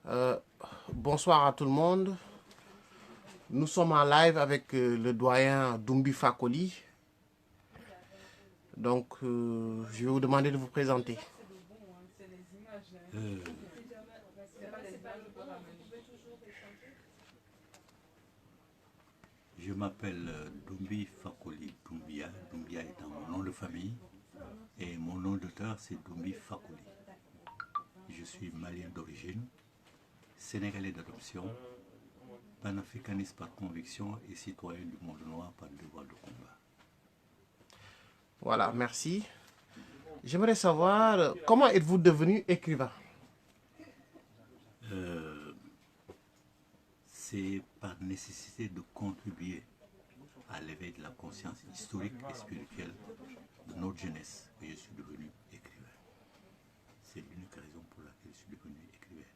Euh, Bonsoir à tout le monde. Nous sommes en live avec le doyen Doumbi Fakoli. Donc, je vais vous demander de vous présenter. Euh, je m'appelle Doumbi Fakoli Doumbia. Doumbia étant mon nom de famille. Et mon nom d'auteur, c'est Doumbi Fakoli. Je suis malien d'origine, sénégalais d'adoption, panafricaniste par conviction et citoyen du monde noir par devoir de combat. Voilà, merci. J'aimerais savoir comment êtes-vous devenu écrivain? Euh, c'est par nécessité de contribuer à l'éveil de la conscience historique et spirituelle de notre jeunesse que je suis devenu écrivain. C'est l'unique raison pour laquelle je suis devenu écrivain.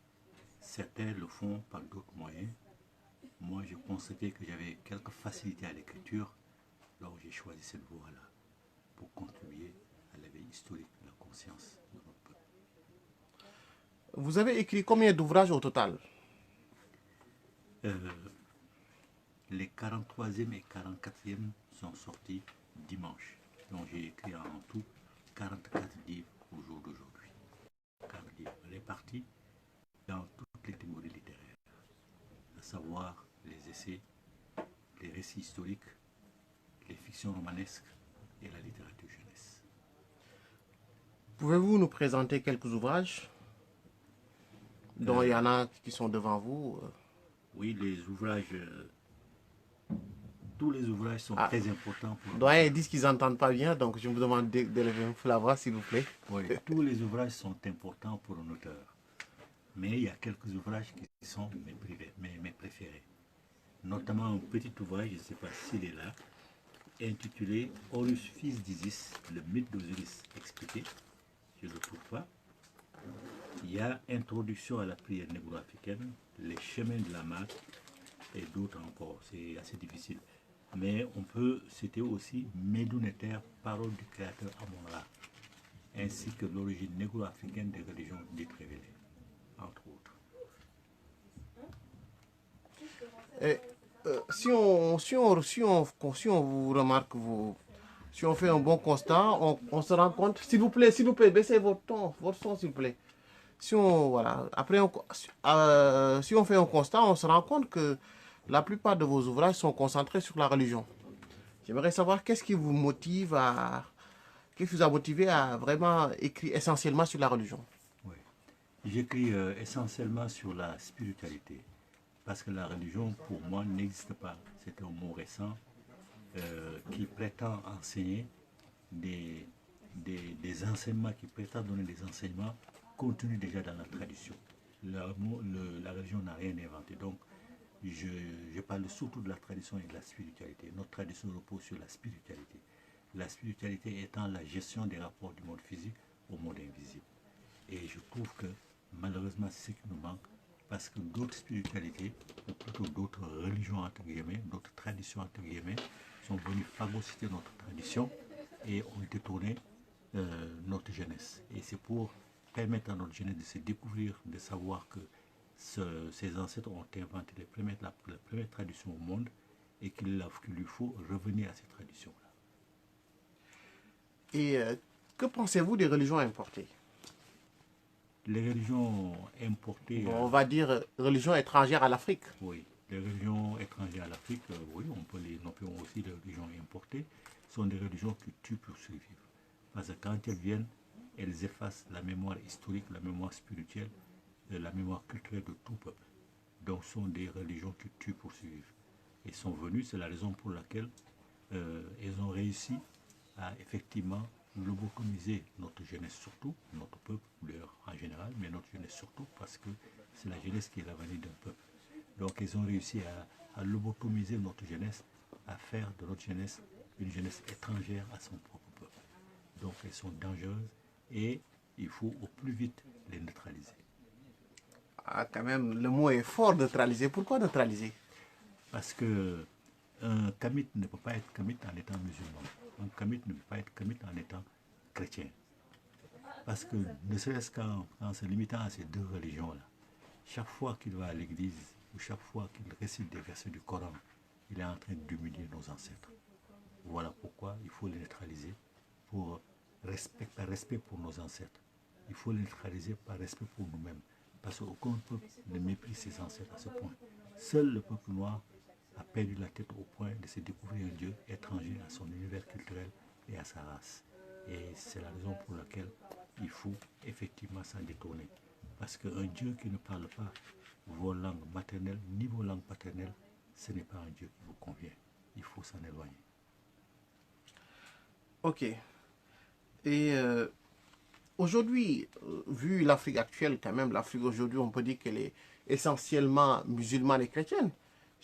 Certains le font par d'autres moyens. Moi, j'ai constaté que j'avais quelques facilités à l'écriture, donc j'ai choisi cette voie-là pour contribuer à l'éveil historique de la conscience de notre peuple. Vous avez écrit combien d'ouvrages au total? Euh, les 43e et 44e sont sortis dimanche. Donc j'ai écrit en tout 44 livres au jour d'aujourd'hui. 40 livres répartis dans toutes les théories littéraires, à savoir les essais, les récits historiques, les fictions romanesques et la littérature jeunesse. Pouvez-vous nous présenter quelques ouvrages dont il y Euh, en a qui sont devant vous? oui, les ouvrages, tous les ouvrages sont Ah, très importants pour doyen, ils l'auteur. disent qu'ils n'entendent pas bien, donc je vous demande d'élever un peu la voix, s'il vous plaît. Oui, tous les ouvrages sont importants pour un auteur. Mais il y a quelques ouvrages qui sont mes préférés. Notamment un petit ouvrage, je ne sais pas s'il est là, intitulé Horus fils d'Isis, le mythe d'Osiris expliqué. Je ne le trouve pas. Il y a Introduction à la prière négro-africaine, Les chemins de la main et d'autres encore. C'est assez difficile. Mais on peut citer aussi Médounéter, parole du créateur Amon-Ra, ainsi que l'origine négro-africaine des religions dites révélées, entre autres. Et, si on vous remarque, si on fait un bon constat, on se rend compte, s'il vous plaît, baissez votre son, s'il vous plaît. Voilà, après, si on fait un constat, on se rend compte que la plupart de vos ouvrages sont concentrés sur la religion. J'aimerais savoir qu'est-ce qui vous a motivé à vraiment écrire essentiellement sur la religion. Oui. J'écris essentiellement sur la spiritualité, parce que la religion, pour moi, n'existe pas. C'est un mot récent qui prétend enseigner des, des enseignements, qui prétend donner des enseignements contenus déjà dans la tradition. La religion n'a rien inventé. Donc, je parle surtout de la tradition et de la spiritualité. Notre tradition repose sur la spiritualité. La spiritualité étant la gestion des rapports du monde physique au monde invisible. Et je trouve que malheureusement c'est ce qui nous manque parce que d'autres spiritualités, ou plutôt d'autres religions entre guillemets, d'autres traditions entre guillemets, sont venues phagocyter notre tradition et ont détourné notre jeunesse. Et c'est pour permettre à notre jeunesse de se découvrir, de savoir que ses ancêtres ont inventé la première tradition au monde et qu'il lui faut revenir à ces traditions-là. Et que pensez-vous des religions importées? Les religions importées, Bon, on va dire religions étrangères à l'Afrique. oui, les religions étrangères à l'Afrique, oui, on peut les nommer aussi des religions importées, sont des religions qui tuent pour survivre. Parce que quand elles viennent, elles effacent la mémoire historique, la mémoire spirituelle, la mémoire culturelle de tout peuple. Donc, ce sont des religions qui tuent pour survivre. Elles sont venues, c'est la raison pour laquelle elles ont réussi à effectivement lobotomiser notre jeunesse surtout, notre peuple d'ailleurs en général, mais notre jeunesse surtout parce que c'est la jeunesse qui est l'avenir d'un peuple. Donc ils ont réussi à lobotomiser notre jeunesse, à faire de notre jeunesse une jeunesse étrangère à son propre peuple. Donc elles sont dangereuses et il faut au plus vite les neutraliser. Ah, quand même, le mot est fort, neutraliser. Pourquoi neutraliser? Parce que un kamite ne peut pas être kamite en étant musulman. Un kamite ne peut pas être kamite en étant chrétien. Parce que ne serait-ce qu'en se limitant à ces deux religions-là, chaque fois qu'il va à l'église ou chaque fois qu'il récite des versets du Coran, il est en train d'humilier nos ancêtres. Voilà pourquoi il faut les neutraliser par respect pour nos ancêtres. Il faut les neutraliser par respect pour nous-mêmes. Parce qu'aucun peuple ne méprise ses ancêtres à ce point. Seul le peuple noir a perdu la tête au point de se découvrir un Dieu étranger à son univers culturel et à sa race. Et c'est la raison pour laquelle il faut effectivement s'en détourner. Parce qu'un Dieu qui ne parle pas vos langues maternelles ni vos langues paternelles, ce n'est pas un Dieu qui vous convient. Il faut s'en éloigner. Ok. Et aujourd'hui, vu l'Afrique actuelle, quand même, l'Afrique aujourd'hui, on peut dire qu'elle est essentiellement musulmane et chrétienne.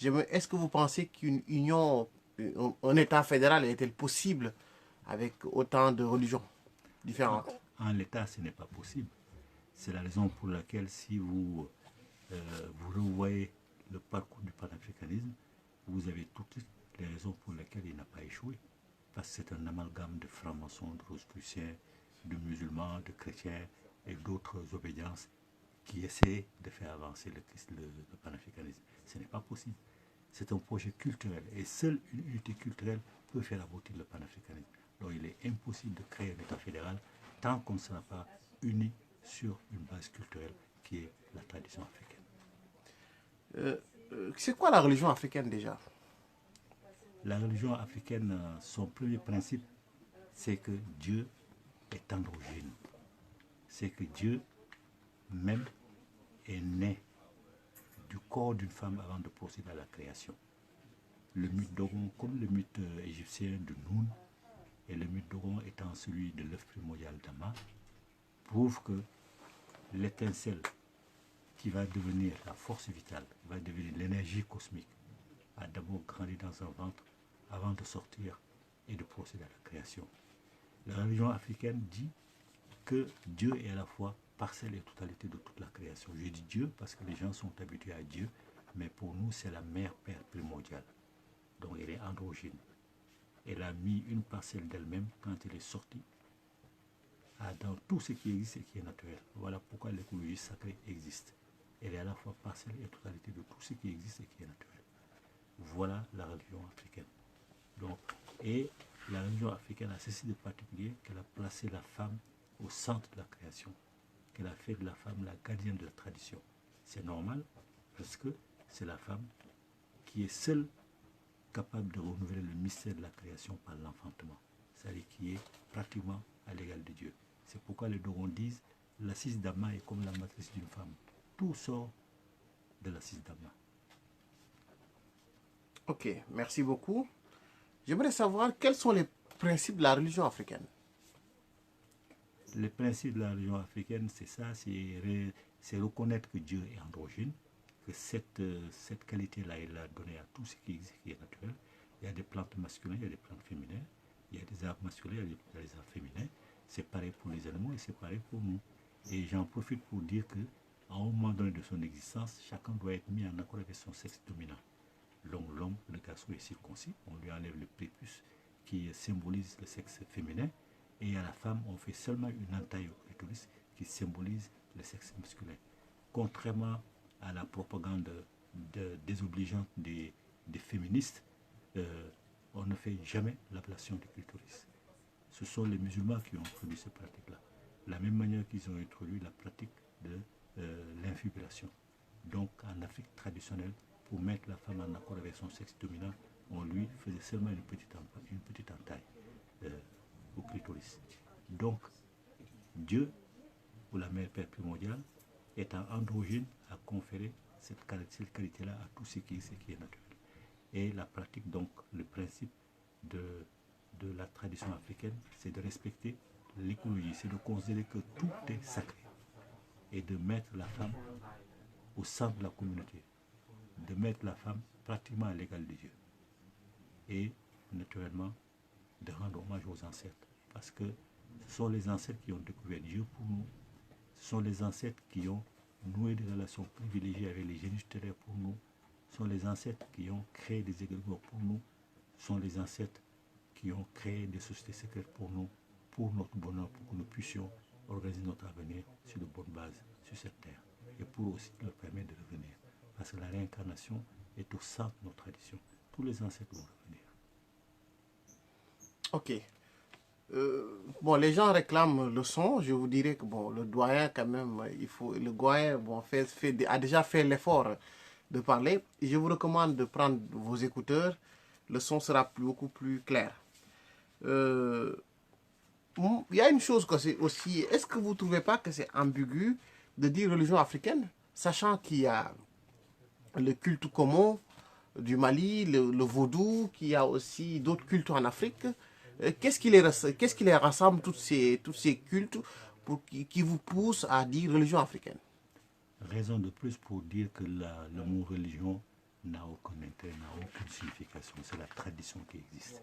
Est-ce que vous pensez qu'une union, un État fédéral est-elle possible avec autant de religions différentes? En l'état, ce n'est pas possible. C'est la raison pour laquelle si vous revoyez le parcours du panafricanisme, vous avez toutes les raisons pour lesquelles il n'a pas échoué. Parce que c'est un amalgame de francs-maçons, de rosicruciens, de musulmans, de chrétiens et d'autres obédiences qui essaient de faire avancer le panafricanisme. Ce n'est pas possible. C'est un projet culturel et seule une unité culturelle peut faire aboutir le panafricanisme. Donc il est impossible de créer un État fédéral tant qu'on ne sera pas uni sur une base culturelle qui est la tradition africaine. C'est quoi la religion africaine déjà? La religion africaine, son premier principe, c'est que Dieu est androgyne. C'est que Dieu même est né du corps d'une femme avant de procéder à la création. Le mythe d'Ogon, comme le mythe égyptien de Noun, et le mythe d'Ogon étant celui de l'œuf primordial d'Ama, prouve que l'étincelle qui va devenir la force vitale, qui va devenir l'énergie cosmique, a d'abord grandi dans un ventre avant de sortir et de procéder à la création. La religion africaine dit que Dieu est à la fois parcelle et totalité de toute la création. Je dis Dieu parce que les gens sont habitués à Dieu, mais pour nous, c'est la mère père primordiale. Donc elle est androgyne. Elle a mis une parcelle d'elle-même quand elle est sortie dans tout ce qui existe et qui est naturel. Voilà pourquoi l'écologie sacrée existe. Elle est à la fois parcelle et totalité de tout ce qui existe et qui est naturel. Voilà la religion africaine. Donc, et la religion africaine a ceci de particulier qu'elle a placé la femme au centre de la création, qu'elle a fait de la femme la gardienne de la tradition. C'est normal parce que c'est la femme qui est seule capable de renouveler le mystère de la création par l'enfantement, c'est-à-dire qui est pratiquement à l'égal de Dieu. C'est pourquoi les Dogons disent l'assise d'Ama est comme la matrice d'une femme. Tout sort de l'assise d'Ama. Ok, merci beaucoup. J'aimerais savoir quels sont les principes de la religion africaine. Les principes de la religion africaine, c'est ça, c'est reconnaître que Dieu est androgyne, que cette qualité-là, il l'a donnée à tout ce qui existe, qui est naturel. Il y a des plantes masculines, il y a des plantes féminines, il y a des arbres masculins, il y a des arbres féminins. C'est pareil pour les animaux et c'est pareil pour nous. Et j'en profite pour dire que à un moment donné de son existence, chacun doit être mis en accord avec son sexe dominant. L'homme, le garçon est circoncis, on lui enlève le prépuce qui symbolise le sexe féminin, et à la femme, on fait seulement une entaille au clitoris qui symbolise le sexe masculin. Contrairement à la propagande désobligeante des féministes, on ne fait jamais l'ablation du clitoris. Ce sont les musulmans qui ont introduit cette pratique-là. De la même manière qu'ils ont introduit la pratique de l'infibulation. Donc en Afrique traditionnelle, pour mettre la femme en accord avec son sexe dominant, on lui faisait seulement une petite entaille au clitoris. Donc, Dieu, ou la mère père primordiale, étant androgyne, a conféré cette qualité-là à tout ce qui est naturel. Et la pratique, donc, le principe de la tradition africaine, c'est de respecter l'écologie, c'est de considérer que tout est sacré et de mettre la femme au centre de la communauté, de mettre la femme pratiquement à l'égal de Dieu et naturellement de rendre hommage aux ancêtres parce que ce sont les ancêtres qui ont découvert Dieu pour nous, ce sont les ancêtres qui ont noué des relations privilégiées avec les génies terrestres pour nous, ce sont les ancêtres qui ont créé des égrégores pour nous, ce sont les ancêtres qui ont créé des sociétés secrètes pour nous, pour notre bonheur, pour que nous puissions organiser notre avenir sur de bonnes bases sur cette terre. et pour aussi leur permettre de revenir. Parce que la réincarnation est au centre de nos traditions. Tous les ancêtres vont revenir. Ok. Bon, les gens réclament le son. Je vous dirais que bon, le doyen quand même, le doyen bon, a déjà fait l'effort de parler. Et je vous recommande de prendre vos écouteurs. Le son sera beaucoup plus clair. Euh, il y a une chose aussi. Est-ce que vous ne trouvez pas que c'est ambigu de dire religion africaine, sachant qu'il y a le culte commun du Mali, le vaudou, qu'il y a aussi d'autres cultes en Afrique. Qu'est-ce qui les rassemble, tous ces cultes, qui vous poussent à dire religion africaine? Raison de plus pour dire que le mot religion n'a aucun intérêt, n'a aucune signification. C'est la tradition qui existe.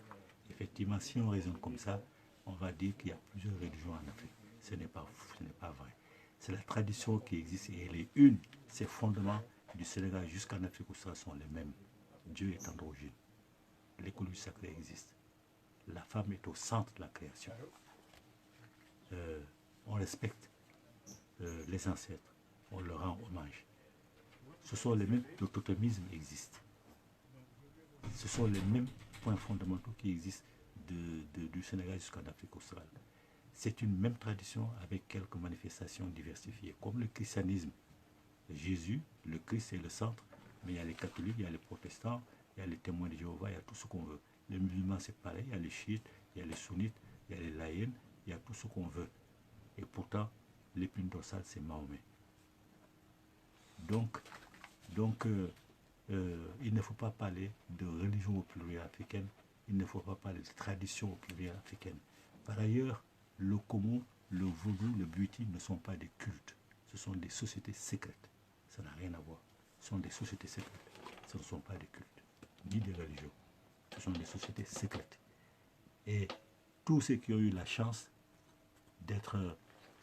Effectivement, si on raisonne comme ça, on va dire qu'il y a plusieurs religions en Afrique. Ce n'est pas vrai. C'est la tradition qui existe et elle est une. Ses fondements du Sénégal jusqu'en Afrique austral sont les mêmes. Dieu est androgyne. L'écologie sacrée existe. La femme est au centre de la création. On respecte les ancêtres. On leur rend hommage. Ce sont les mêmes, le totémisme existe. Ce sont les mêmes points fondamentaux qui existent du Sénégal jusqu'en Afrique australe. C'est une même tradition avec quelques manifestations diversifiées, comme le christianisme. Jésus, le Christ est le centre, mais il y a les catholiques, il y a les protestants, il y a les témoins de Jéhovah, il y a tout ce qu'on veut. Les musulmans, c'est pareil, il y a les chiites, il y a les sunnites, il y a les laïens, il y a tout ce qu'on veut. Et pourtant, l'épine dorsale, c'est Mahomet. Donc il ne faut pas parler de religion au pluriel africaine, il ne faut pas parler de tradition au pluriel africaine. Par ailleurs, le Komo, le Vaudou, le Buiti ne sont pas des cultes, ce sont des sociétés secrètes. Ça n'a rien à voir. Ce sont des sociétés secrètes. Ce ne sont pas des cultes, ni des religions. Ce sont des sociétés secrètes. Et tous ceux qui ont eu la chance d'être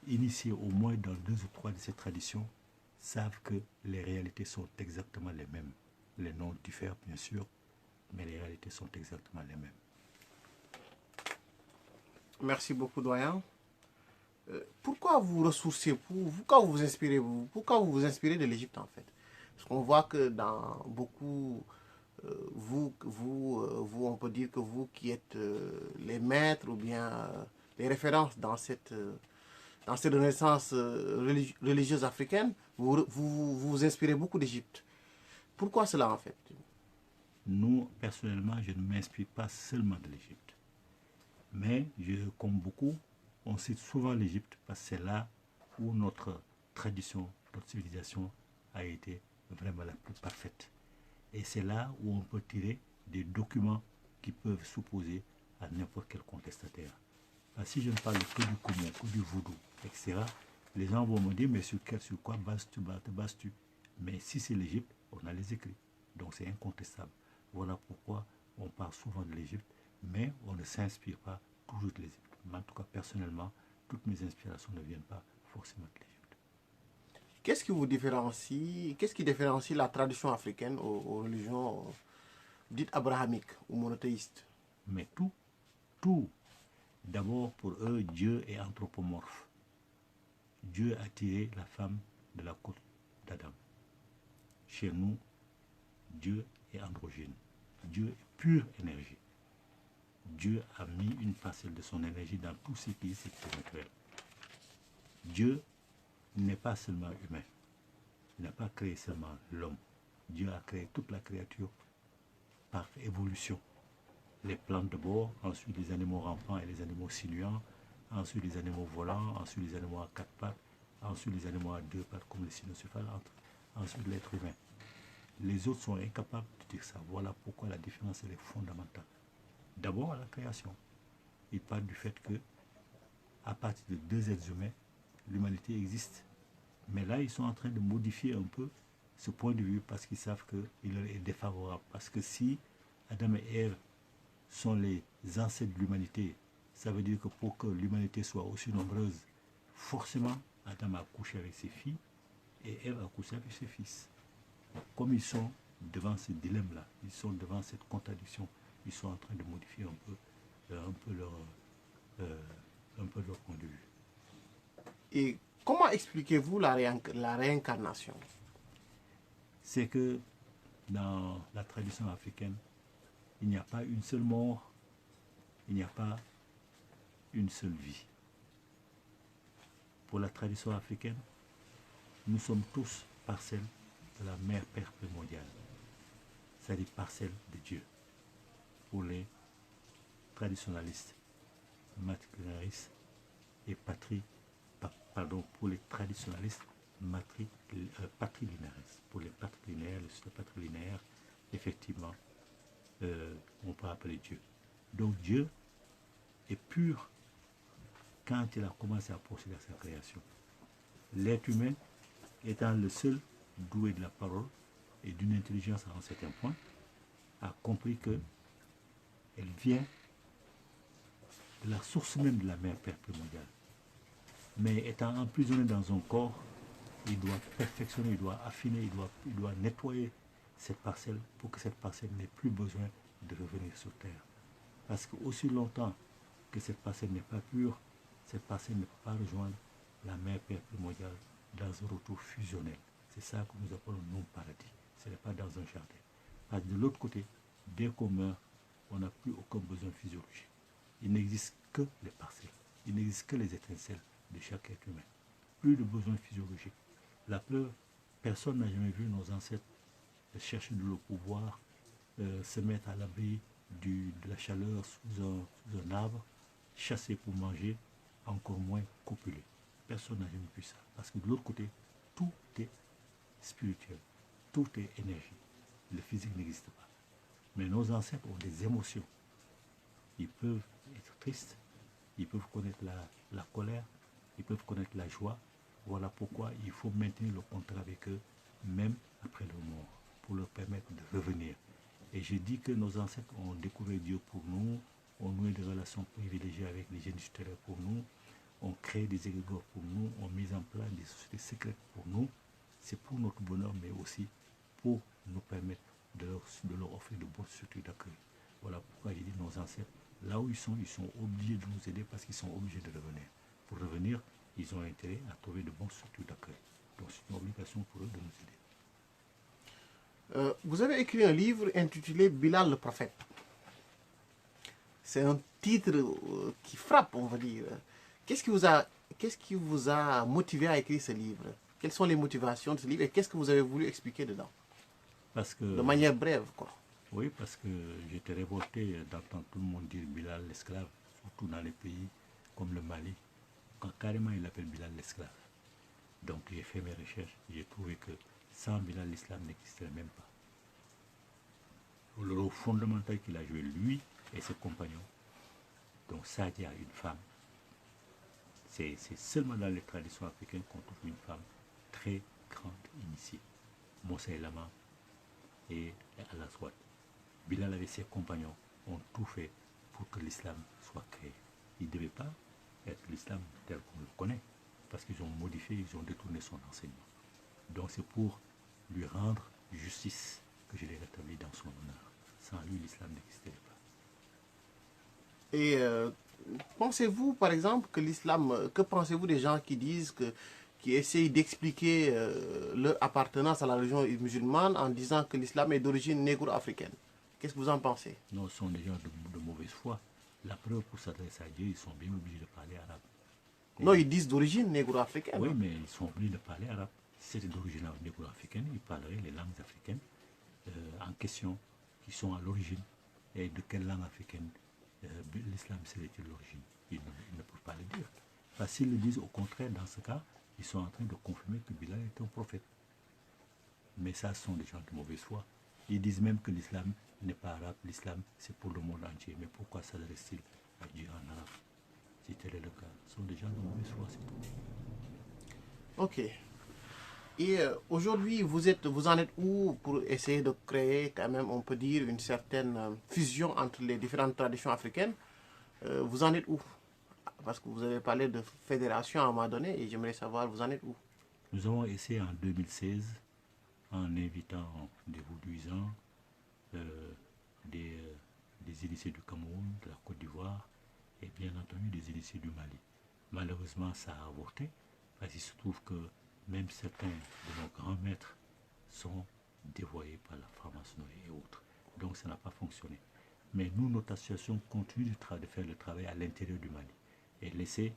initiés au moins dans 2 ou 3 de ces traditions savent que les réalités sont exactement les mêmes. Les noms diffèrent bien sûr, mais les réalités sont exactement les mêmes. Merci beaucoup, doyen. Pourquoi vous ressourcez, pourquoi vous vous inspirez, pourquoi vous vous inspirez de l'Égypte en fait? Parce qu'on voit que dans beaucoup, on peut dire que vous qui êtes les maîtres ou bien les références dans cette renaissance religieuse africaine, vous inspirez beaucoup d'Égypte. Pourquoi cela en fait? Nous, personnellement, je ne m'inspire pas seulement de l'Égypte. Mais, comme beaucoup, on cite souvent l'Égypte parce que c'est là où notre tradition, notre civilisation a été vraiment la plus parfaite. Et c'est là où on peut tirer des documents qui peuvent s'opposer à n'importe quel contestataire. Parce que si je ne parle que du commun, que du vaudou, etc., les gens vont me dire, mais sur quoi bases-tu? Mais si c'est l'Égypte, on a les écrits. Donc c'est incontestable. Voilà pourquoi on parle souvent de l'Égypte, mais on ne s'inspire pas toujours de l'Égypte. Mais en tout cas, personnellement, toutes mes inspirations ne viennent pas forcément de l'Égypte. Qu'est-ce qui différencie la tradition africaine aux religions dites abrahamiques ou monothéistes? Mais tout, d'abord pour eux, Dieu est anthropomorphe. Dieu a tiré la femme de la côte d'Adam. Chez nous, Dieu est androgyne. Dieu est pure énergie. Dieu a mis une parcelle de son énergie dans tout ce qui est spirituel. Dieu n'est pas seulement humain. Il n'a pas créé seulement l'homme. Dieu a créé toute la créature par évolution. Les plantes d'abord, ensuite les animaux rampants et les animaux sinuants, ensuite les animaux volants, ensuite les animaux à 4 pattes, ensuite les animaux à 2 pattes comme les cynocéphales, ensuite l'être humain. Les autres sont incapables de dire ça. Voilà pourquoi la différence elle est fondamentale. D'abord, la création. Il parle du fait que, à partir de 2 êtres humains, l'humanité existe. Mais là, ils sont en train de modifier un peu ce point de vue parce qu'ils savent qu'il leur est défavorable. Parce que si Adam et Ève sont les ancêtres de l'humanité, ça veut dire que pour que l'humanité soit aussi nombreuse, forcément, Adam a couché avec ses filles et Ève a couché avec ses fils. Comme ils sont devant ce dilemme-là, ils sont devant cette contradiction, ils sont en train de modifier un peu leur point de vue. Et Comment expliquez-vous la réincarnation? C'est que dans la tradition africaine, il n'y a pas une seule mort, il n'y a pas une seule vie. Pour la tradition africaine, nous sommes tous parcelles de la mère Père primordiale, c'est-à-dire parcelles de Dieu. Pour les traditionalistes, matrilinéaristes et pour les traditionalistes patrilinéaristes. Pour les patrilinéaires, effectivement, on peut appeler Dieu. Donc Dieu est pur quand il a commencé à procéder à sa création. L'être humain étant le seul doué de la parole et d'une intelligence à un certain point, a compris que elle vient de la source même de la mère Père primordiale. Mais étant emprisonné dans un corps, il doit perfectionner, il doit affiner, il doit nettoyer cette parcelle pour que cette parcelle n'ait plus besoin de revenir sur terre. Parce qu'aussi longtemps que cette parcelle n'est pas pure, cette parcelle ne peut pas rejoindre la mère Père primordiale dans un retour fusionnel. C'est ça que nous appelons non-paradis. Ce n'est pas dans un jardin. Parce que de l'autre côté, dès qu'on meurt, on n'a plus aucun besoin physiologique. Il n'existe que les parcelles. Il n'existe que les étincelles de chaque être humain. Plus de besoins physiologiques. La preuve, personne n'a jamais vu nos ancêtres chercher de l'eau pour boire, se mettre à l'abri de la chaleur sous un arbre, chasser pour manger, encore moins copuler. Personne n'a jamais vu ça. Parce que de l'autre côté, tout est spirituel, tout est énergie. Le physique n'existe pas. Mais nos ancêtres ont des émotions. Ils peuvent être tristes, ils peuvent connaître la colère, ils peuvent connaître la joie. Voilà pourquoi il faut maintenir le contact avec eux, même après leur mort, pour leur permettre de revenir. Et je dis que nos ancêtres ont découvert Dieu pour nous, ont noué des relations privilégiées avec les génies tutélaires pour nous, ont créé des égrégores pour nous, ont mis en place des sociétés secrètes pour nous. C'est pour notre bonheur, mais aussi pour nous permettre de leur offrir de bonnes structures d'accueil. Voilà pourquoi j'ai dit nos ancêtres, là où ils sont obligés de nous aider parce qu'ils sont obligés de revenir. Pour revenir, ils ont intérêt à trouver de bonnes structures d'accueil. Donc c'est une obligation pour eux de nous aider. Vous avez écrit un livre intitulé Bilal le prophète. C'est un titre qui frappe, on va dire. Qu'est-ce qui vous a motivé à écrire ce livre? Quelles sont les motivations de ce livre et qu'est-ce que vous avez voulu expliquer dedans? Parce que, de manière brève, quoi. Oui, parce que j'étais révolté d'entendre tout le monde dire Bilal l'esclave, surtout dans les pays comme le Mali, quand carrément il appelle Bilal l'esclave. Donc j'ai fait mes recherches, j'ai trouvé que sans Bilal, l'islam n'existerait même pas. Le rôle fondamental qu'il a joué, lui et ses compagnons, donc Sadia, une femme, c'est seulement dans les traditions africaines qu'on trouve une femme très grande initiée. Moussa Lama et Allah Swat. Bilal avec ses compagnons ont tout fait pour que l'islam soit créé. Il ne devait pas être l'islam tel qu'on le connaît, parce qu'ils ont modifié, ils ont détourné son enseignement. Donc c'est pour lui rendre justice que je l'ai rétabli dans son honneur. Sans lui, l'islam n'existerait pas. Et pensez-vous, par exemple, que l'islam, que pensez-vous des gens qui disent qui essayent d'expliquer leur appartenance à la religion musulmane en disant que l'islam est d'origine négro-africaine? Qu'est-ce que vous en pensez? Non, ce sont des gens de mauvaise foi. La preuve, pour s'adresser à Dieu, ils sont bien obligés de parler arabe. Non, ils disent d'origine négro-africaine. Oui, mais ils sont obligés de parler arabe. Si c'était d'origine négro-africaine, ils parleraient les langues africaines en question, qui sont à l'origine. Et de quelle langue africaine l'islam serait-il l'origine? Ils ne peuvent pas le dire. Parce s'ils le disent, au contraire, dans ce cas, ils sont en train de confirmer que Bilal est un prophète. Mais ça, ce sont des gens de mauvaise foi. Ils disent même que l'islam n'est pas arabe, l'islam c'est pour le monde entier. Mais pourquoi s'adresse-t-il à Dieu en arabe? Si tel est le cas, ce sont des gens de mauvaise foi, c'est tout. Ok. Et aujourd'hui, vous en êtes où pour essayer de créer, quand même, on peut dire, une certaine fusion entre les différentes traditions africaines? Vous en êtes où? Parce que vous avez parlé de fédération à un moment donné et j'aimerais savoir, vous en êtes où? Nous avons essayé en 2016, en invitant des Vaudouisans, des initiés du Cameroun, de la Côte d'Ivoire et bien entendu des initiés du Mali. Malheureusement, ça a avorté Parce qu'il se trouve que même certains de nos grands maîtres sont dévoyés par la franc-maçonnerie et autres. Donc ça n'a pas fonctionné. Mais nous, notre association continue de faire le travail à l'intérieur du Mali et laisser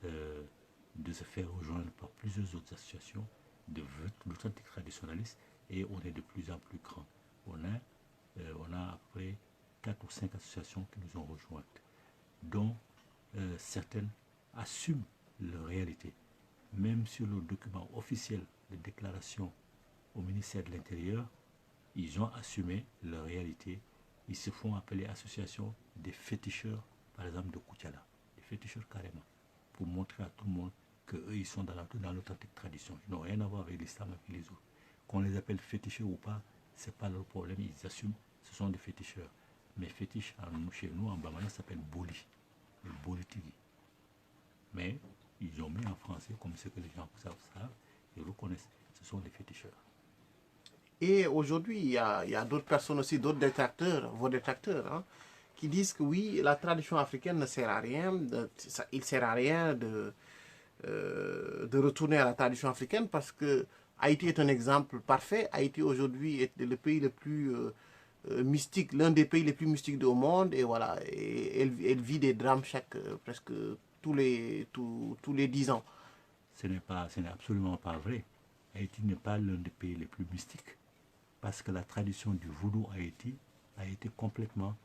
de se faire rejoindre par plusieurs autres associations d'authentiques traditionnalistes, et on est de plus en plus grand. On a à peu près 4 ou 5 associations qui nous ont rejointes, dont certaines assument leur réalité. Même sur le document officiel de déclaration au ministère de l'Intérieur, ils ont assumé leur réalité. Ils se font appeler association des féticheurs, par exemple de Koutiala, des féticheurs carrément, pour montrer à tout le monde qu'eux, ils sont dans l'authentique tradition. Ils n'ont rien à voir avec l'islam et les autres. Qu'on les appelle féticheurs ou pas, ce n'est pas leur problème, ils assument, ce sont des féticheurs. Mais fétiche, chez nous, en Bamana, ça s'appelle Boli, le Bolitigi. Mais ils ont mis en français, comme ce que les gens savent, ils reconnaissent, ce sont des féticheurs. Et aujourd'hui, il y a d'autres personnes aussi, d'autres détracteurs, vos détracteurs, hein, qui disent que oui, la tradition africaine ne sert à rien, il ne sert à rien de retourner à la tradition africaine parce que Haïti est un exemple parfait. Haïti aujourd'hui est le pays le plus mystique, l'un des pays les plus mystiques au monde, et voilà, et elle vit des drames presque tous les 10 ans. Ce n'est absolument pas vrai. Haïti n'est pas l'un des pays les plus mystiques, parce que la tradition du voodoo à Haïti a été complètement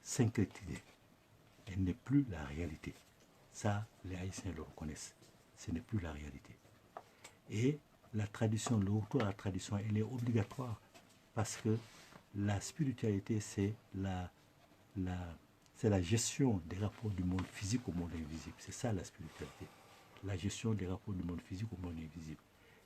syncrétisée. Elle n'est plus la réalité. Ça, les Haïtiens le reconnaissent. Ce n'est plus la réalité. Et la tradition, le retour à la tradition, elle est obligatoire, parce que la spiritualité, c'est la gestion des rapports du monde physique au monde invisible. C'est ça la spiritualité. La gestion des rapports du monde physique au monde invisible.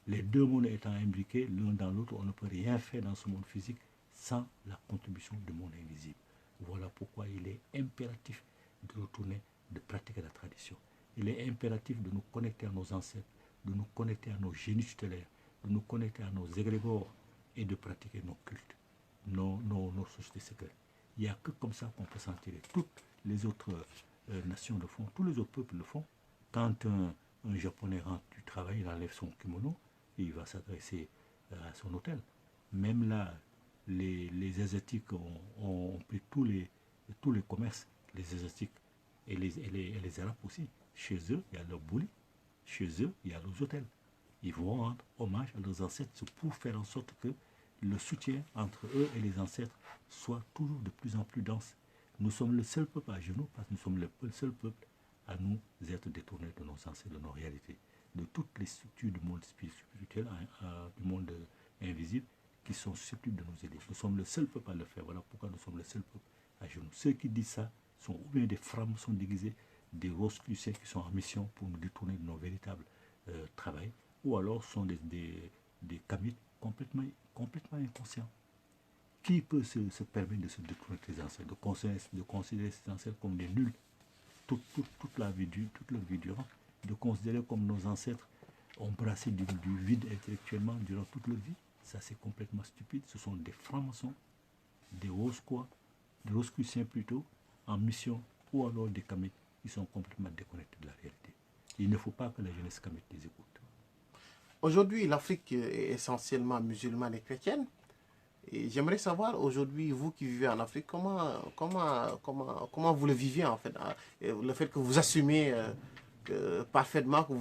Les deux mondes étant imbriqués l'un dans l'autre, on ne peut rien faire dans ce monde physique sans la contribution du monde invisible. Voilà pourquoi il est impératif de retourner, de pratiquer la tradition. Il est impératif de nous connecter à nos ancêtres, de nous connecter à nos génies tutélaires, de nous connecter à nos égrégores et de pratiquer nos cultes, nos sociétés secrètes. Il n'y a que comme ça qu'on peut s'en tirer. Toutes les autres nations le font, tous les autres peuples le font. Quand un Japonais rentre du travail, il enlève son kimono et il va s'adresser à son hôtel. Même là, les Asiatiques ont pris tous les commerces, les Asiatiques et les Arabes aussi. Chez eux, il y a leur bouli. Chez eux, il y a leurs hôtels. Ils vont rendre hommage à leurs ancêtres pour faire en sorte que le soutien entre eux et les ancêtres soit toujours de plus en plus dense. Nous sommes le seul peuple à genoux parce que nous sommes le seul peuple à nous être détournés de nos ancêtres, de nos réalités, de toutes les structures du monde spirituel, du monde invisible qui sont susceptibles de nous aider. Nous sommes le seul peuple à le faire. Voilà pourquoi nous sommes le seul peuple à genoux. Ceux qui disent ça sont ou bien des francs-maçons déguisés, des rosicruciens qui sont en mission pour nous détourner de nos véritables travail, ou alors sont des kamites complètement inconscients. Qui peut se permettre de se détourner des ancêtres, de considérer ces ancêtres comme des nuls toute leur vie durant, de considérer comme nos ancêtres ont brassé du vide intellectuellement durant toute leur vie? Ça, c'est complètement stupide. Ce sont des francs-maçons, des rosicruciens plutôt, en mission, ou alors des kamites qui sont complètement déconnectés de la réalité. Il ne faut pas que la jeunesse kamite les écoute. Aujourd'hui, l'Afrique est essentiellement musulmane et chrétienne. Et j'aimerais savoir aujourd'hui, vous qui vivez en Afrique, comment vous le vivez en fait, hein, le fait que vous assumez parfaitement que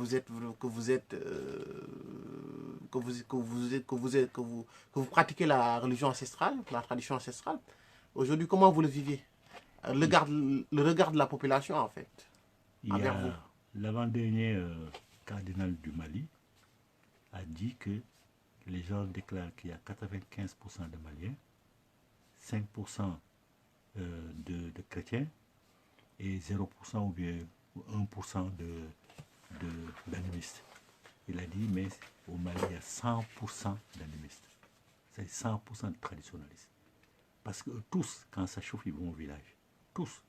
vous pratiquez la religion ancestrale, la tradition ancestrale. Aujourd'hui, comment vous le vivez? Le regard de la population en fait, envers vous. L'avant-dernier cardinal du Mali a dit que les gens déclarent qu'il y a 95% de Maliens, 5% de chrétiens et 0% ou bien 1% d'animistes. Il a dit, mais au Mali, il y a 100% d'animistes. C'est 100% de traditionnalistes. Parce que tous, quand ça chauffe, ils vont au village. Tous.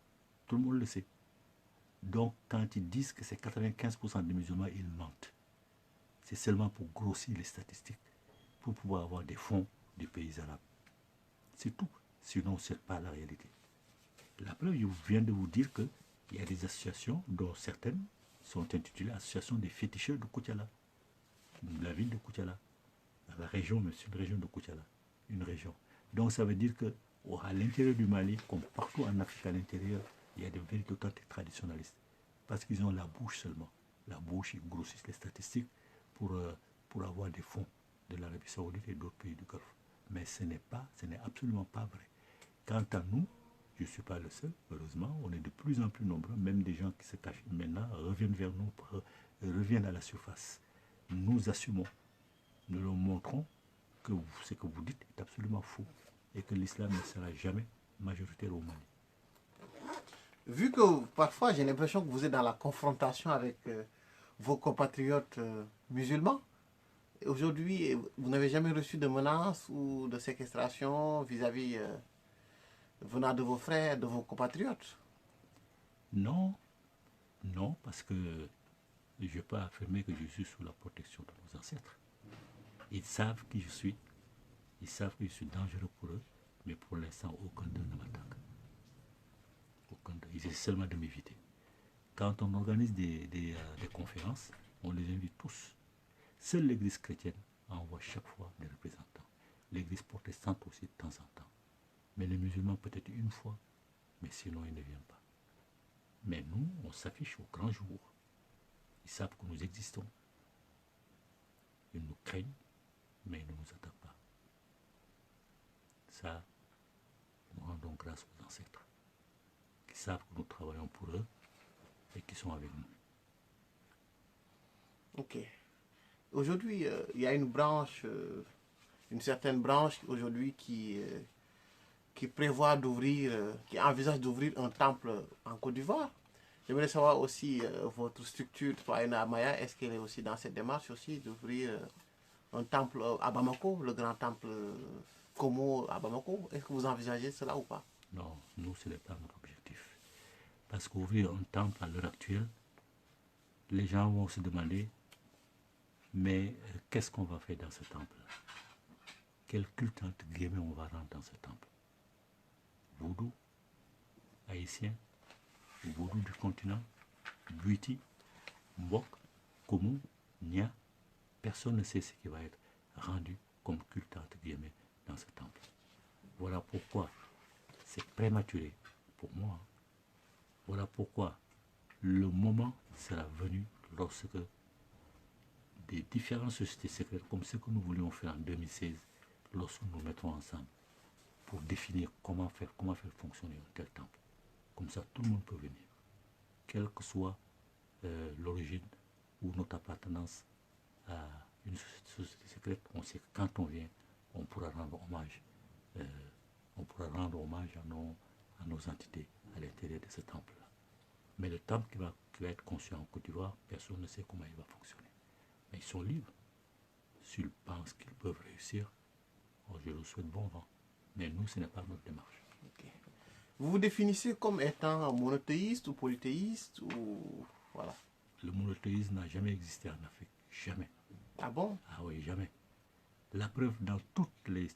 Tout le monde le sait. Donc, quand ils disent que c'est 95% de musulmans, ils mentent. C'est seulement pour grossir les statistiques, pour pouvoir avoir des fonds du pays arabe. C'est tout. Sinon, ce n'est pas la réalité. La preuve, je viens de vous dire qu'il y a des associations, dont certaines sont intitulées Association des féticheurs de Koutiala, de la ville de Koutiala, la région, mais c'est une région de Koutiala, une région. Donc ça veut dire que à l'intérieur du Mali, comme partout en Afrique à l'intérieur, il y a des véritables traditionnalistes. Parce qu'ils ont la bouche seulement. La bouche, ils grossissent les statistiques pour avoir des fonds de l'Arabie Saoudite et d'autres pays du Golfe. Mais ce n'est absolument pas vrai. Quant à nous, je ne suis pas le seul, heureusement, on est de plus en plus nombreux, même des gens qui se cachent maintenant reviennent vers nous, reviennent à la surface. Nous assumons, nous leur montrons que ce que vous dites est absolument faux et que l'islam ne sera jamais majoritaire au Mali. Vu que parfois j'ai l'impression que vous êtes dans la confrontation avec vos compatriotes musulmans, aujourd'hui vous n'avez jamais reçu de menaces ou de séquestration vis-à-vis venant de vos frères, de vos compatriotes? Non, non, parce que je ne vais pas affirmer que je suis sous la protection de nos ancêtres. Ils savent qui je suis, ils savent que je suis dangereux pour eux, mais pour l'instant, aucun d'eux ne m'attaque. Ils essaient seulement de m'éviter. Quand on organise des conférences, on les invite tous. Seule l'église chrétienne envoie chaque fois des représentants. L'église protestante aussi de temps en temps. Mais les musulmans peut-être une fois, mais sinon ils ne viennent pas. Mais nous, on s'affiche au grand jour. Ils savent que nous existons. Ils nous craignent, mais ils ne nous attaquent pas. Ça, nous rendons grâce aux ancêtres, qui savent que nous travaillons pour eux et qui sont avec nous. Ok. Aujourd'hui, il y a une branche, une certaine branche aujourd'hui qui prévoit d'ouvrir, qui envisage d'ouvrir un temple en Côte d'Ivoire. J'aimerais savoir aussi votre structure, Toyena Amaya, est-ce qu'elle est aussi dans cette démarche aussi d'ouvrir un temple à Bamako, le grand temple Como à Bamako? Est-ce que vous envisagez cela ou pas? Non, nous, ce n'est pas notre objectif. Parce qu'ouvrir un temple à l'heure actuelle, les gens vont se demander, mais qu'est-ce qu'on va faire dans ce temple-là? Quel culte, entre guillemets, on va rendre dans ce temple? Vaudou, haïtien, vaudou du continent, Buiti, Mbok, Komu, Nia, personne ne sait ce qui va être rendu comme culte, entre guillemets, dans ce temple. Voilà pourquoi c'est prématuré pour moi. Voilà pourquoi le moment sera venu lorsque des différentes sociétés secrètes, comme ce que nous voulions faire en 2016, lorsque nous nous mettrons ensemble pour définir comment faire fonctionner un tel temple. Comme ça, tout le monde peut venir, quelle que soit l'origine ou notre appartenance à une société secrète. On sait que quand on vient, on pourra rendre hommage, à nos entités à l'intérieur de ce temple-là. Mais le temple qui va être conçu en Côte d'Ivoire, personne ne sait comment il va fonctionner. Mais ils sont libres. S'ils pensent qu'ils peuvent réussir, je leur souhaite bon vent. Mais nous, ce n'est pas notre démarche. Okay. Vous vous définissez comme étant monothéiste ou polythéiste ou voilà? Le monothéisme n'a jamais existé en Afrique. Jamais. Ah bon? Ah oui, jamais. La preuve, dans toutes les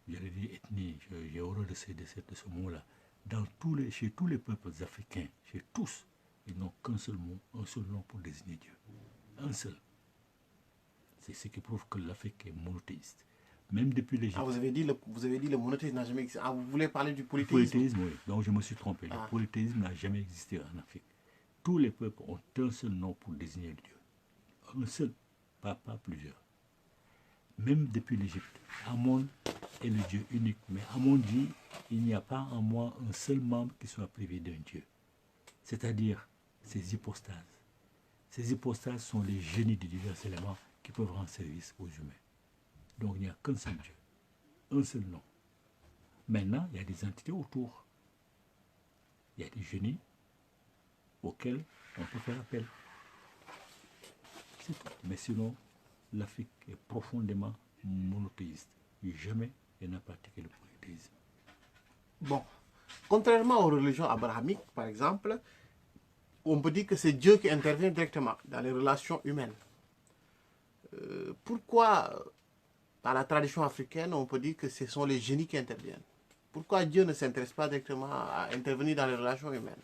j'allais dire ethnies, j'ai horreur de ce mot-là, chez tous les peuples africains, chez tous, ils n'ont qu'un seul mot, un seul nom pour désigner Dieu. Un seul. C'est ce qui prouve que l'Afrique est monothéiste. Même depuis l'Égypte. Ah, vous avez dit le monothéisme n'a jamais existé. Ah, vous voulez parler du polythéisme? Le polythéisme, oui. Donc je me suis trompé. Le polythéisme n'a jamais existé en Afrique. Tous les peuples ont un seul nom pour désigner Dieu. Un seul, pas plusieurs. Même depuis l'Égypte, Amon est le Dieu unique. Mais Amon dit, il n'y a pas en moi un seul membre qui soit privé d'un Dieu. C'est-à-dire ces hypostases. Ces hypostases sont les génies des divers éléments qui peuvent rendre service aux humains. Donc il n'y a qu'un seul Dieu, un seul nom. Maintenant, il y a des entités autour. Il y a des génies auxquels on peut faire appel. C'est tout. Mais sinon, l'Afrique est profondément monothéiste. Jamais elle n'a pratiqué le polythéisme. Bon, contrairement aux religions abrahamiques, par exemple, on peut dire que c'est Dieu qui intervient directement dans les relations humaines. Pourquoi, dans la tradition africaine, on peut dire que ce sont les génies qui interviennent? Pourquoi Dieu ne s'intéresse pas directement à intervenir dans les relations humaines?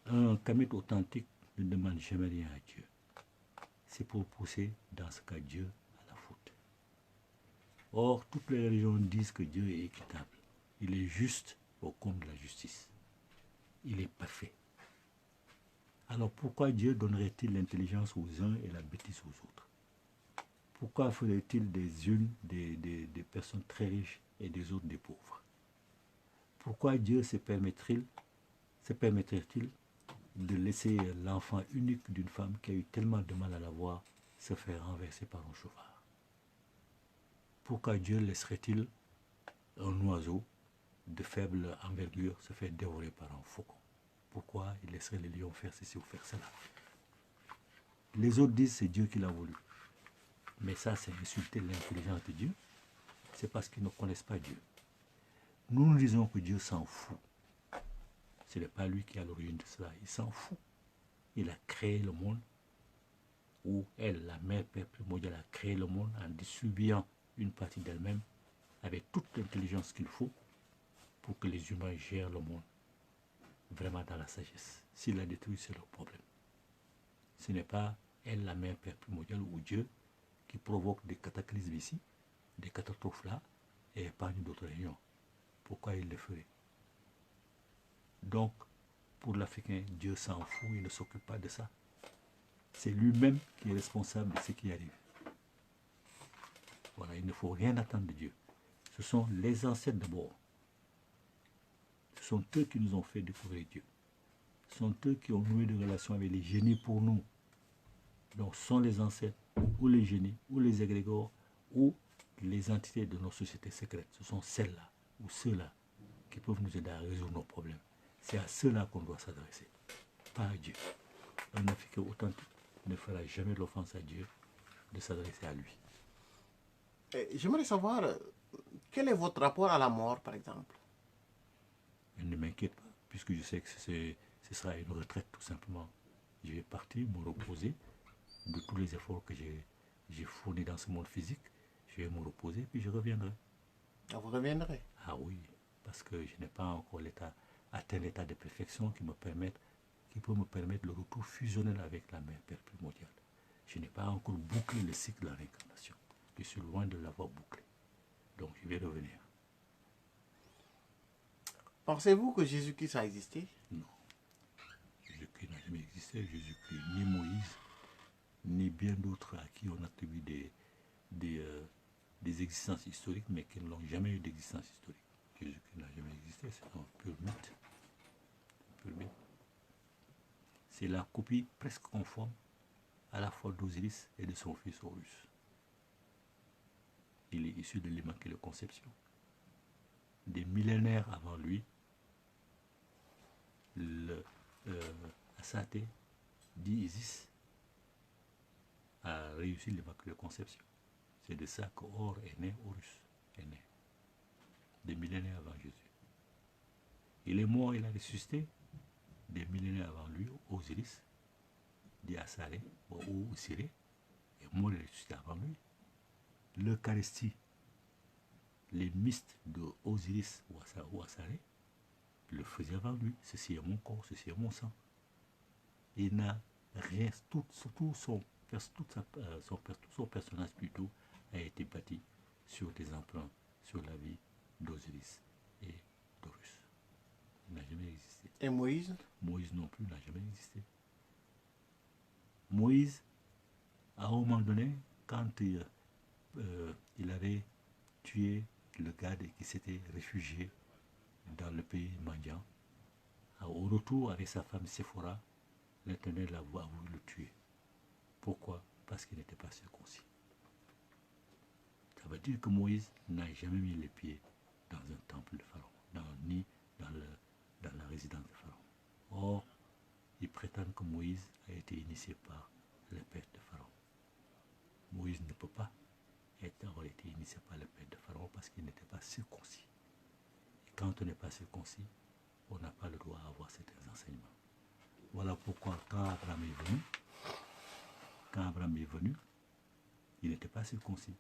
Un kamite authentique ne demande jamais rien à Dieu. C'est pour pousser, dans ce cas, Dieu à la faute. Or, toutes les religions disent que Dieu est équitable. Il est juste au compte de la justice. Il est parfait. Alors pourquoi Dieu donnerait-il l'intelligence aux uns et la bêtise aux autres? Pourquoi ferait-il des personnes très riches et des autres des pauvres? Pourquoi Dieu se permettrait-il de laisser l'enfant unique d'une femme qui a eu tellement de mal à la voir se faire renverser par un cheval? Pourquoi Dieu laisserait-il un oiseau de faible envergure se faire dévorer par un faucon? Pourquoi il laisserait les lions faire ceci ou faire cela? Les autres disent c'est Dieu qui l'a voulu. Mais ça, c'est insulter l'intelligence de Dieu. C'est parce qu'ils ne connaissent pas Dieu. Nous disons que Dieu s'en fout. Ce n'est pas lui qui est à l'origine de cela. Il s'en fout. Il a créé le monde, ou elle, la mère Père primordiale, a créé le monde en distribuant une partie d'elle-même avec toute l'intelligence qu'il faut pour que les humains gèrent le monde vraiment dans la sagesse. S'il la détruit, c'est leur problème. Ce n'est pas elle, la mère Père primordiale, ou Dieu, qui provoque des cataclysmes ici, des catastrophes là, et épargne d'autres régions. Pourquoi il le ferait? Donc, pour l'Africain, Dieu s'en fout, il ne s'occupe pas de ça. C'est lui-même qui est responsable de ce qui arrive. Voilà, il ne faut rien attendre de Dieu. Ce sont les ancêtres d'abord. Ce sont eux qui nous ont fait découvrir Dieu. Ce sont eux qui ont noué des relations avec les génies pour nous. Donc, ce sont les ancêtres, ou les génies, ou les égrégores, ou les entités de nos sociétés secrètes. Ce sont celles-là, ou ceux-là, qui peuvent nous aider à résoudre nos problèmes. C'est à ceux-là qu'on doit s'adresser, pas à Dieu. Un Africain authentique ne fera jamais l'offense à Dieu de s'adresser à lui. J'aimerais savoir, quel est votre rapport à la mort, par exemple? Je ne m'inquiète pas, puisque je sais que ce sera une retraite, tout simplement. Je vais partir, me reposer de tous les efforts que j'ai fournis dans ce monde physique. Je vais me reposer, puis je reviendrai. Ah, vous reviendrez? Ah oui, parce que je n'ai pas encore atteint l'état de perfection qui peut me permettre le retour fusionnel avec la mère Père primordiale. Je n'ai pas encore bouclé le cycle de la réincarnation. Je suis loin de l'avoir bouclé. Donc je vais revenir. Pensez-vous que Jésus-Christ a existé? Non. Jésus-Christ n'a jamais existé. Jésus-Christ, ni Moïse, ni bien d'autres à qui on attribue des existences historiques, mais qui n'ont jamais eu d'existence historique. Jésus-Christ n'a jamais existé, c'est un pur mythe. C'est la copie presque conforme à la fois d'Osiris et de son fils Horus. Il est issu de l'Immaculée Conception. Des millénaires avant lui, Assaté, dit Isis, a réussi l'Immaculée Conception. C'est de ça que Or est né, Horus est né. Des millénaires avant Jésus. Il est mort, il a ressuscité des millénaires avant lui, Osiris, dit Asaré, ou Siré, est mort et ressuscité avant lui. L'Eucharistie, les mystes de Osiris ou Asaré, le faisaient avant lui. Ceci est mon corps, ceci est mon sang. Il n'a rien, tout son personnage plutôt a été bâti sur des emprunts sur la vie d'Osiris et d'Horus. Il n'a jamais existé. Et Moïse? Moïse non plus n'a jamais existé. Moïse, à un moment donné, quand il avait tué le gars qui s'était réfugié dans le pays mendiant, au retour avec sa femme Séphora, l'Éternel a voulu le tuer. Pourquoi? Parce qu'il n'était pas circoncis. Ça veut dire que Moïse n'a jamais mis les pieds dans un temple de Pharaon, ni dans la résidence de Pharaon. Or, ils prétendent que Moïse a été initié par le père de Pharaon. Moïse ne peut pas avoir été initié par le père de Pharaon parce qu'il n'était pas circoncis. Et quand on n'est pas circoncis, on n'a pas le droit à avoir certains enseignements. Voilà pourquoi quand Abraham est venu, il n'était pas circoncis.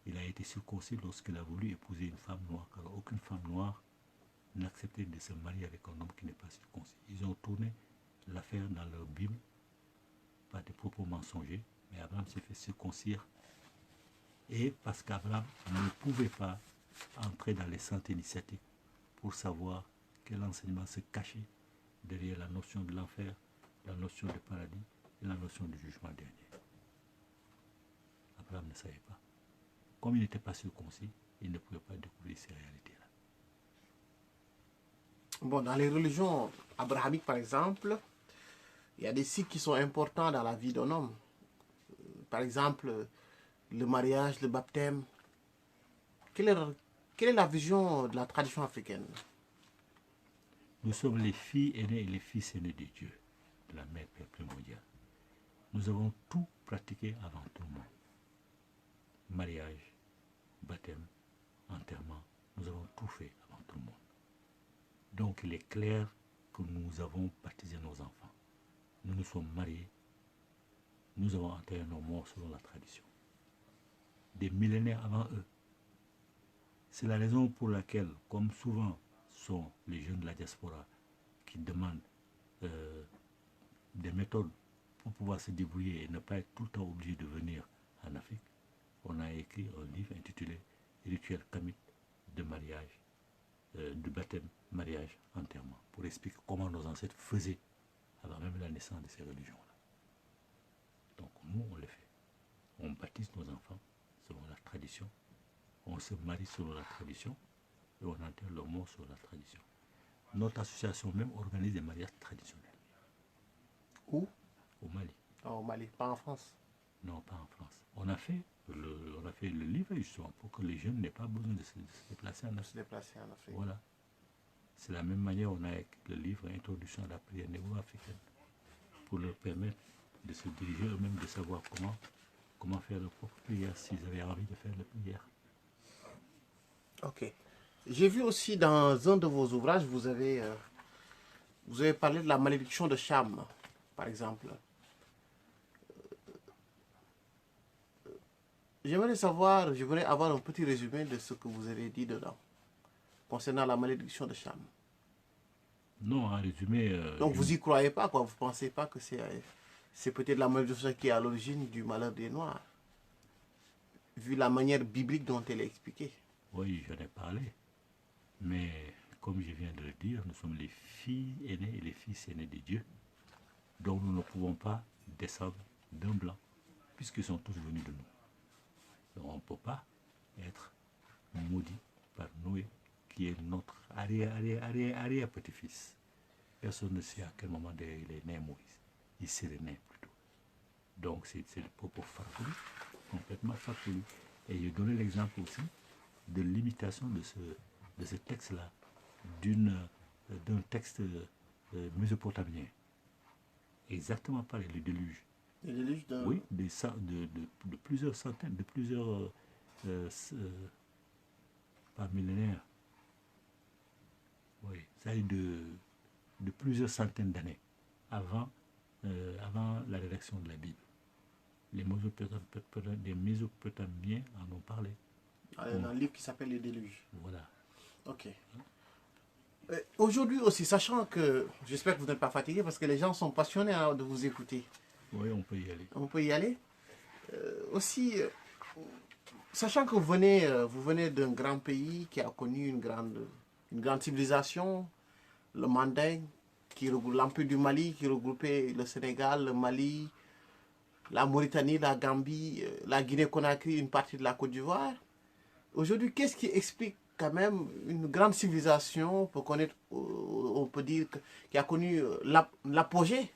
Il a été circoncis lorsqu'il a voulu épouser une femme noire, car aucune femme noire n'acceptait de se marier avec un homme qui n'est pas circoncis. Ils ont tourné l'affaire dans leur Bible par des propos mensongers, mais Abraham s'est fait circoncire. Et parce qu'Abraham ne pouvait pas entrer dans les centres initiatiques pour savoir quel enseignement se cachait derrière la notion de l'enfer, la notion du paradis et la notion du jugement dernier. Abraham ne savait pas. Comme il n'était pas circoncis, il ne pouvait pas découvrir ces réalités-là. Bon, dans les religions abrahamiques, par exemple, il y a des cycles qui sont importants dans la vie d'un homme. Par exemple, le mariage, le baptême. Quelle est la vision de la tradition africaine? Nous sommes les filles aînées et les fils aînés de Dieu, de la mère Père primordiale. Nous avons tout pratiqué avant tout le monde. Mariage, baptême, enterrement, nous avons tout fait avant tout le monde. Donc il est clair que nous avons baptisé nos enfants. Nous nous sommes mariés. Nous avons enterré nos morts selon la tradition. Des millénaires avant eux. C'est la raison pour laquelle, comme souvent sont les jeunes de la diaspora qui demandent des méthodes pour pouvoir se débrouiller et ne pas être tout le temps obligé de venir en Afrique, on a écrit un livre intitulé Rituel Kamite de mariage, de baptême, mariage, enterrement, pour expliquer comment nos ancêtres faisaient avant même la naissance de ces religions-là. Donc nous, on le fait. On baptise nos enfants selon la tradition, on se marie selon la tradition et on enterre leurs morts selon la tradition. Notre association même organise des mariages traditionnels. Où? Au Mali. Ah, au Mali, pas en France. Non, pas en France. On a fait le livre justement pour que les jeunes n'aient pas besoin de se déplacer en Afrique. Voilà. C'est la même manière on a écrit le livre Introduction à la prière néo-africaine pour leur permettre de se diriger eux-mêmes, de savoir comment faire leur propre prière s'ils avaient envie de faire la prière. Ok. J'ai vu aussi dans un de vos ouvrages, vous avez parlé de la malédiction de Cham, par exemple. J'aimerais avoir un petit résumé de ce que vous avez dit dedans, concernant la malédiction de Cham. Non, en résumé... Donc vous y croyez pas, quoi. Vous pensez pas que c'est peut-être la malédiction qui est à l'origine du malheur des Noirs, vu la manière biblique dont elle est expliquée. Oui, j'en ai parlé. Mais comme je viens de le dire, nous sommes les filles aînées et les fils aînés de Dieu. Donc nous ne pouvons pas descendre d'un blanc, puisqu'ils sont tous venus de nous. Donc on ne peut pas être maudit par Noé, qui est notre arrière-petit-fils. Personne ne sait à quel moment il est né Moïse. Il serait né plutôt. Donc c'est le propos farfelu, complètement farfelu. Et je donnais l'exemple aussi de l'imitation de ce texte-là, d'un texte mésopotamien. Exactement pareil, le déluge. Le déluge de... Oui, de plusieurs centaines, de plusieurs... pas millénaires. Oui, ça est de plusieurs centaines d'années avant la rédaction de la Bible. Les Mésopotamiens en ont parlé. Dans un livre qui s'appelle Le Déluge. Voilà. Ok. Aujourd'hui aussi, sachant que, j'espère que vous n'êtes pas fatigué parce que les gens sont passionnés de vous écouter. Oui, on peut y aller. On peut y aller. Aussi, sachant que vous venez d'un grand pays qui a connu une grande civilisation, le Manding, qui regroupe l'Empire du Mali, qui regroupait le Sénégal, le Mali, la Mauritanie, la Gambie, la Guinée-Conakry, une partie de la Côte d'Ivoire. Aujourd'hui, qu'est-ce qui explique quand même une grande civilisation, on peut dire, qui a connu l'apogée,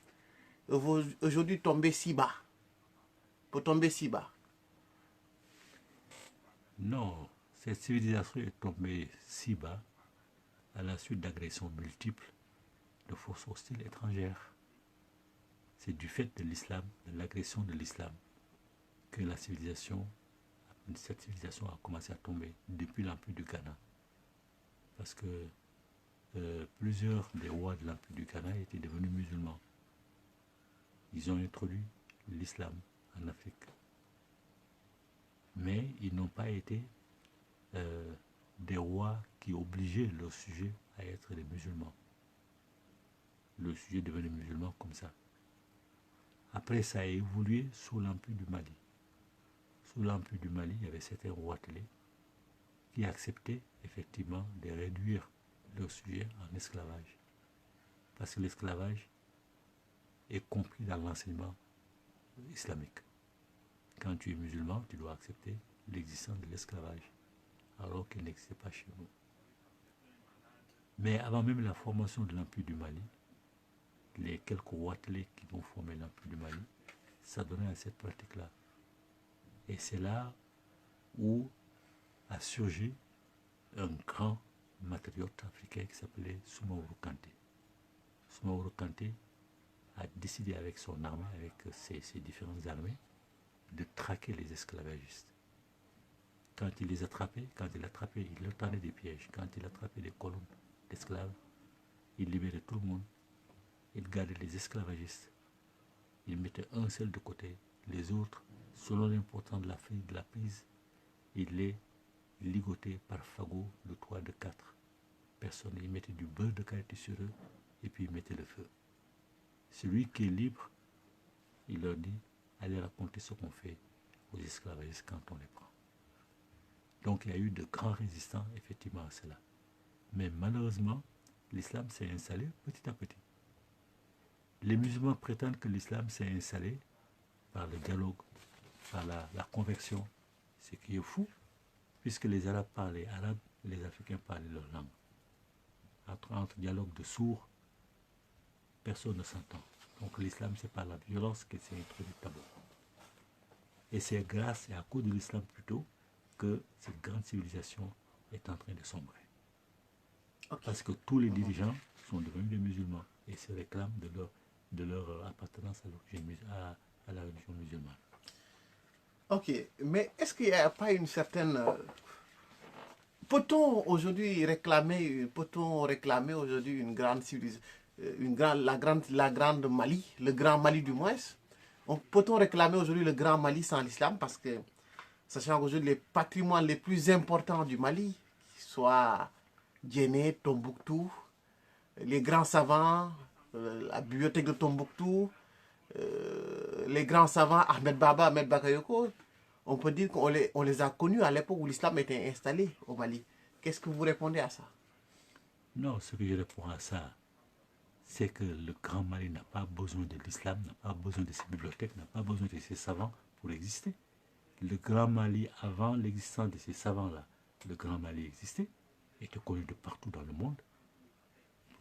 aujourd'hui tomber si bas? Pour tomber si bas? Non, cette civilisation est tombée si bas à la suite d'agressions multiples de forces hostiles étrangères. C'est du fait de l'islam, de l'agression de l'islam, que cette civilisation a commencé à tomber depuis l'Empire du Ghana. Parce que plusieurs des rois de l'Empire du Ghana étaient devenus musulmans. Ils ont introduit l'islam en Afrique. Mais ils n'ont pas été des rois qui obligeaient leurs sujets à être des musulmans. le sujet est devenu musulman comme ça. Après, ça a évolué sous l'empire du Mali. Sous l'empire du Mali, il y avait certains roitelets qui acceptaient effectivement de réduire leur sujet en esclavage. Parce que l'esclavage est compris dans l'enseignement islamique. Quand tu es musulman, tu dois accepter l'existence de l'esclavage, alors qu'il n'existait pas chez nous. Mais avant même la formation de l'Empire du Mali, les quelques roitelets qui vont former l'Empire du Mali, ça donnait à cette pratique-là. Et c'est là où a surgi un grand matriote africain qui s'appelait Soumaoro Kanté. Soumaoro Kanté a décidé avec son armée, avec ses différentes armées, de traquer les esclavagistes. Quand il les attrapait, il leur tendait des pièges. Quand il attrapait des colonnes d'esclaves, il libérait tout le monde. Il gardait les esclavagistes. Il mettait un seul de côté. Les autres, selon l'importance de la prise, il les ligotait par fagot de 3, de 4 personnes. Il mettait du beurre de karité sur eux et puis il mettait le feu. Celui qui est libre, il leur dit, allez raconter ce qu'on fait aux esclavagistes quand on les prend. Donc il y a eu de grands résistants effectivement à cela. Mais malheureusement, l'islam s'est installé petit à petit. Les musulmans prétendent que l'islam s'est installé par le dialogue, par la conversion, ce qui est fou, puisque les Arabes parlaient arabe, les Africains parlaient leur langue. Entre dialogue de sourds, personne ne s'entend. Donc l'islam, c'est par la violence que c'est introduit d'abord. Et c'est grâce et à cause de l'islam plutôt que cette grande civilisation est en train de sombrer. Okay. Parce que tous les dirigeants sont devenus des musulmans et se réclament de leur appartenance à la religion musulmane. Ok, mais est-ce qu'il n'y a pas une certaine... Peut-on réclamer aujourd'hui une grande civilisation, la grande Mali, le grand Mali du moins? Peut-on réclamer aujourd'hui le grand Mali sans l'islam? Parce que, sachant qu'aujourd'hui les patrimoines les plus importants du Mali, soit Djenné, Tombouctou, les grands savants, la bibliothèque de Tombouctou, les grands savants Ahmed Baba, Ahmed Bakayoko, on peut dire qu'on les a connus à l'époque où l'islam était installé au Mali. Qu'est-ce que vous répondez à ça? Non, ce que je réponds à ça, c'est que le grand Mali n'a pas besoin de l'islam, n'a pas besoin de ses bibliothèques, n'a pas besoin de ses savants pour exister. Le grand Mali, avant l'existence de ces savants-là, le grand Mali existait, était connu de partout dans le monde.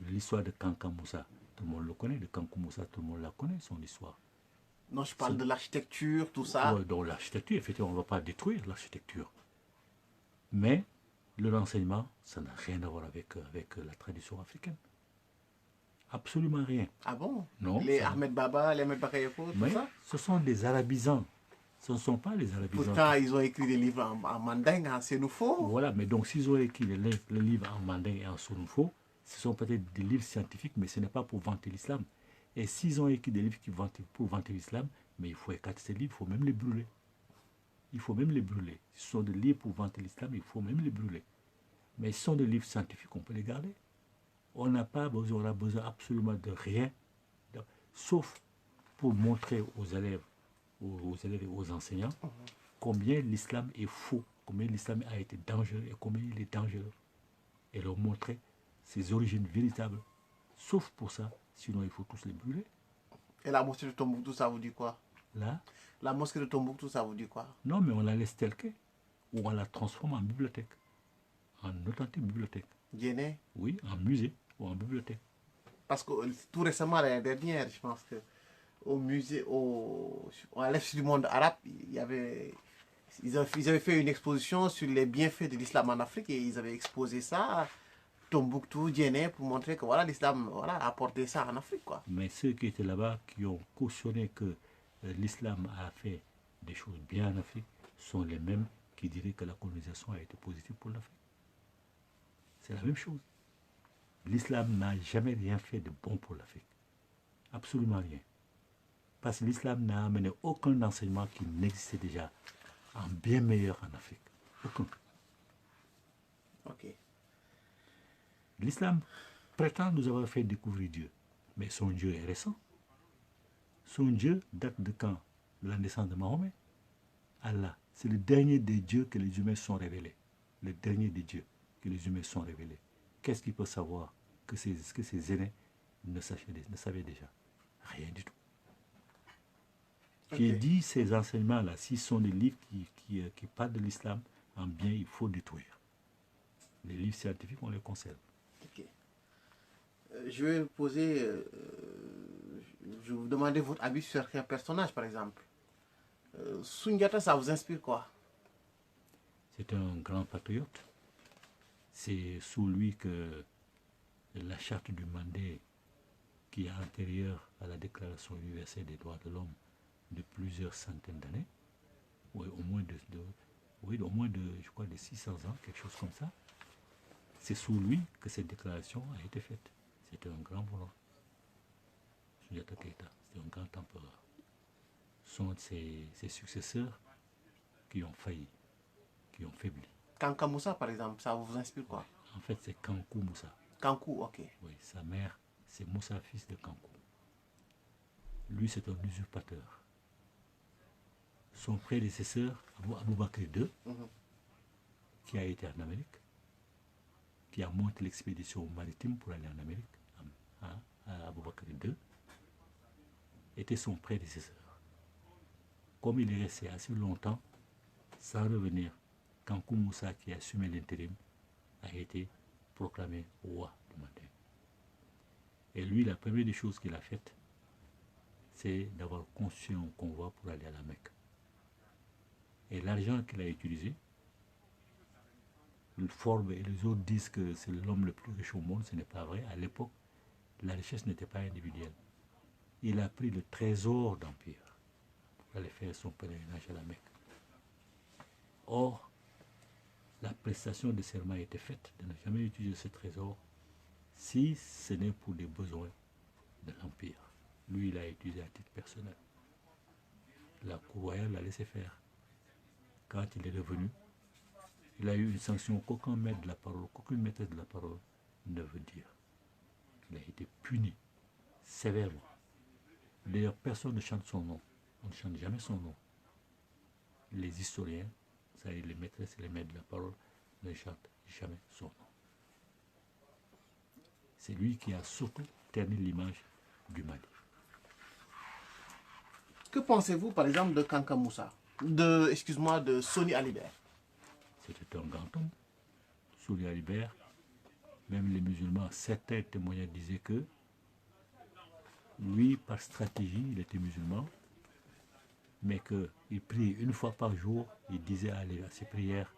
L'histoire de Kanka Moussa, tout le monde le connaît, de Kankou Moussa, tout le monde la connaît, son histoire. Non, je parle de l'architecture, tout ça. Ouais, donc l'architecture, effectivement, on ne va pas détruire l'architecture. Mais le renseignement, ça n'a rien à voir avec la tradition africaine. Absolument rien. Ah bon? Non. Les Ahmed Baba, les Ahmed Bakayoko, tout ça? Ce sont des arabisants. Ce ne sont pas les arabisants. Pourtant, ils ont écrit des livres en mandingue, en sénoufo. Voilà, mais donc s'ils ont écrit les livres en mandingue et en sénoufo, ce sont peut-être des livres scientifiques, mais ce n'est pas pour vanter l'islam. Et s'ils ont écrit des livres pour vanter l'islam, mais il faut écarter ces livres, il faut même les brûler. Il faut même les brûler. Ce sont des livres pour vanter l'islam, il faut même les brûler. Mais ce sont des livres scientifiques, on peut les garder. On n'a pas besoin, on a besoin absolument de rien, sauf pour montrer aux élèves et aux enseignants combien l'islam est faux, combien l'islam a été dangereux et combien il est dangereux. Et leur montrer ses origines véritables. Sauf pour ça, sinon il faut tous les brûler. Et la mosquée de Tombouctou, ça vous dit quoi? Là? La mosquée de Tombouctou, ça vous dit quoi? Non, mais on la laisse telle qu'elle, ou on la transforme en bibliothèque, en authentique bibliothèque. Djenné? Oui, en musée ou en bibliothèque. Parce que tout récemment, l'année dernière, je pense que au musée, à l'Est du monde arabe, ils avaient fait une exposition sur les bienfaits de l'islam en Afrique et ils avaient exposé ça, Tombouctou, Djenné, pour montrer que voilà, l'islam a apporté ça en Afrique, quoi. Mais ceux qui étaient là-bas, qui ont cautionné que l'islam a fait des choses bien en Afrique, sont les mêmes qui diraient que la colonisation a été positive pour l'Afrique. C'est la même chose. L'islam n'a jamais rien fait de bon pour l'Afrique. Absolument rien. Parce que l'islam n'a amené aucun enseignement qui n'existait déjà en bien meilleur en Afrique. Aucun. Ok. L'islam prétend nous avoir fait découvrir Dieu. Mais son Dieu est récent. Son Dieu date de quand? De la naissance de Mahomet. Allah, c'est le dernier des dieux que les humains sont révélés. Le dernier des dieux que les humains sont révélés. Qu'est-ce qu'il peut savoir que ses aînés ne savaient déjà? Rien du tout. Ok. J'ai dit ces enseignements-là, s'ils sont des livres qui parlent de l'islam, en bien, il faut détruire. Les livres scientifiques, on les conserve. Ok. Je vais vous poser, je vais vous demander votre avis sur certains personnages, par exemple. Sundiata, ça vous inspire quoi? C'est un grand patriote. C'est sous lui que la charte du Mandé, qui est antérieure à la Déclaration universelle des droits de l'homme de plusieurs centaines d'années, oui, au moins je crois, de 600 ans, quelque chose comme ça. C'est sous lui que cette déclaration a été faite. C'était un grand voleur. Sundiata Keita, c'était un grand empereur. Ce sont ses successeurs qui ont failli, qui ont faibli. Kanka Moussa, par exemple, ça vous inspire quoi? En fait, c'est Kankou Moussa. Kankou, ok. Oui, sa mère, c'est Moussa, fils de Kankou. Lui, c'est un usurpateur. Son prédécesseur, Aboubakr II, qui a été en Amérique, qui a monté l'expédition maritime pour aller en Amérique, à Aboubakr II, était son prédécesseur. Comme il est resté assez longtemps sans revenir, Kankou Moussa, qui a assumé l'intérim, a été proclamé roi du Mandé. Et lui, la première des choses qu'il a faites, c'est d'avoir conçu un convoi pour aller à la Mecque. Et l'argent qu'il a utilisé, Forbes et les autres disent que c'est l'homme le plus riche au monde, ce n'est pas vrai. À l'époque, la richesse n'était pas individuelle. Il a pris le trésor d'Empire pour aller faire son pèlerinage à la Mecque. Or, la prestation de serment a été faite de ne jamais utiliser ce trésor si ce n'est pour des besoins de l'Empire. Lui, il l'a utilisé à titre personnel. La cour royale l'a laissé faire. Quand il est revenu, il a eu une sanction qu'aucun maître de la parole, qu'aucune maîtresse de la parole ne veut dire. Il a été puni sévèrement. D'ailleurs, personne ne chante son nom. On ne chante jamais son nom. Les historiens, c'est-à-dire les maîtresses et les maîtres de la parole, ne chantent jamais son nom. C'est lui qui a surtout terni l'image du Mali. Que pensez-vous, par exemple, de Kanka Moussa? De Soni Alibert? C'était un grand homme. Soni Alibert, même les musulmans, certains témoignages disaient que lui, par stratégie, il était musulman, mais qu'il priait une fois par jour, il disait à ses prières,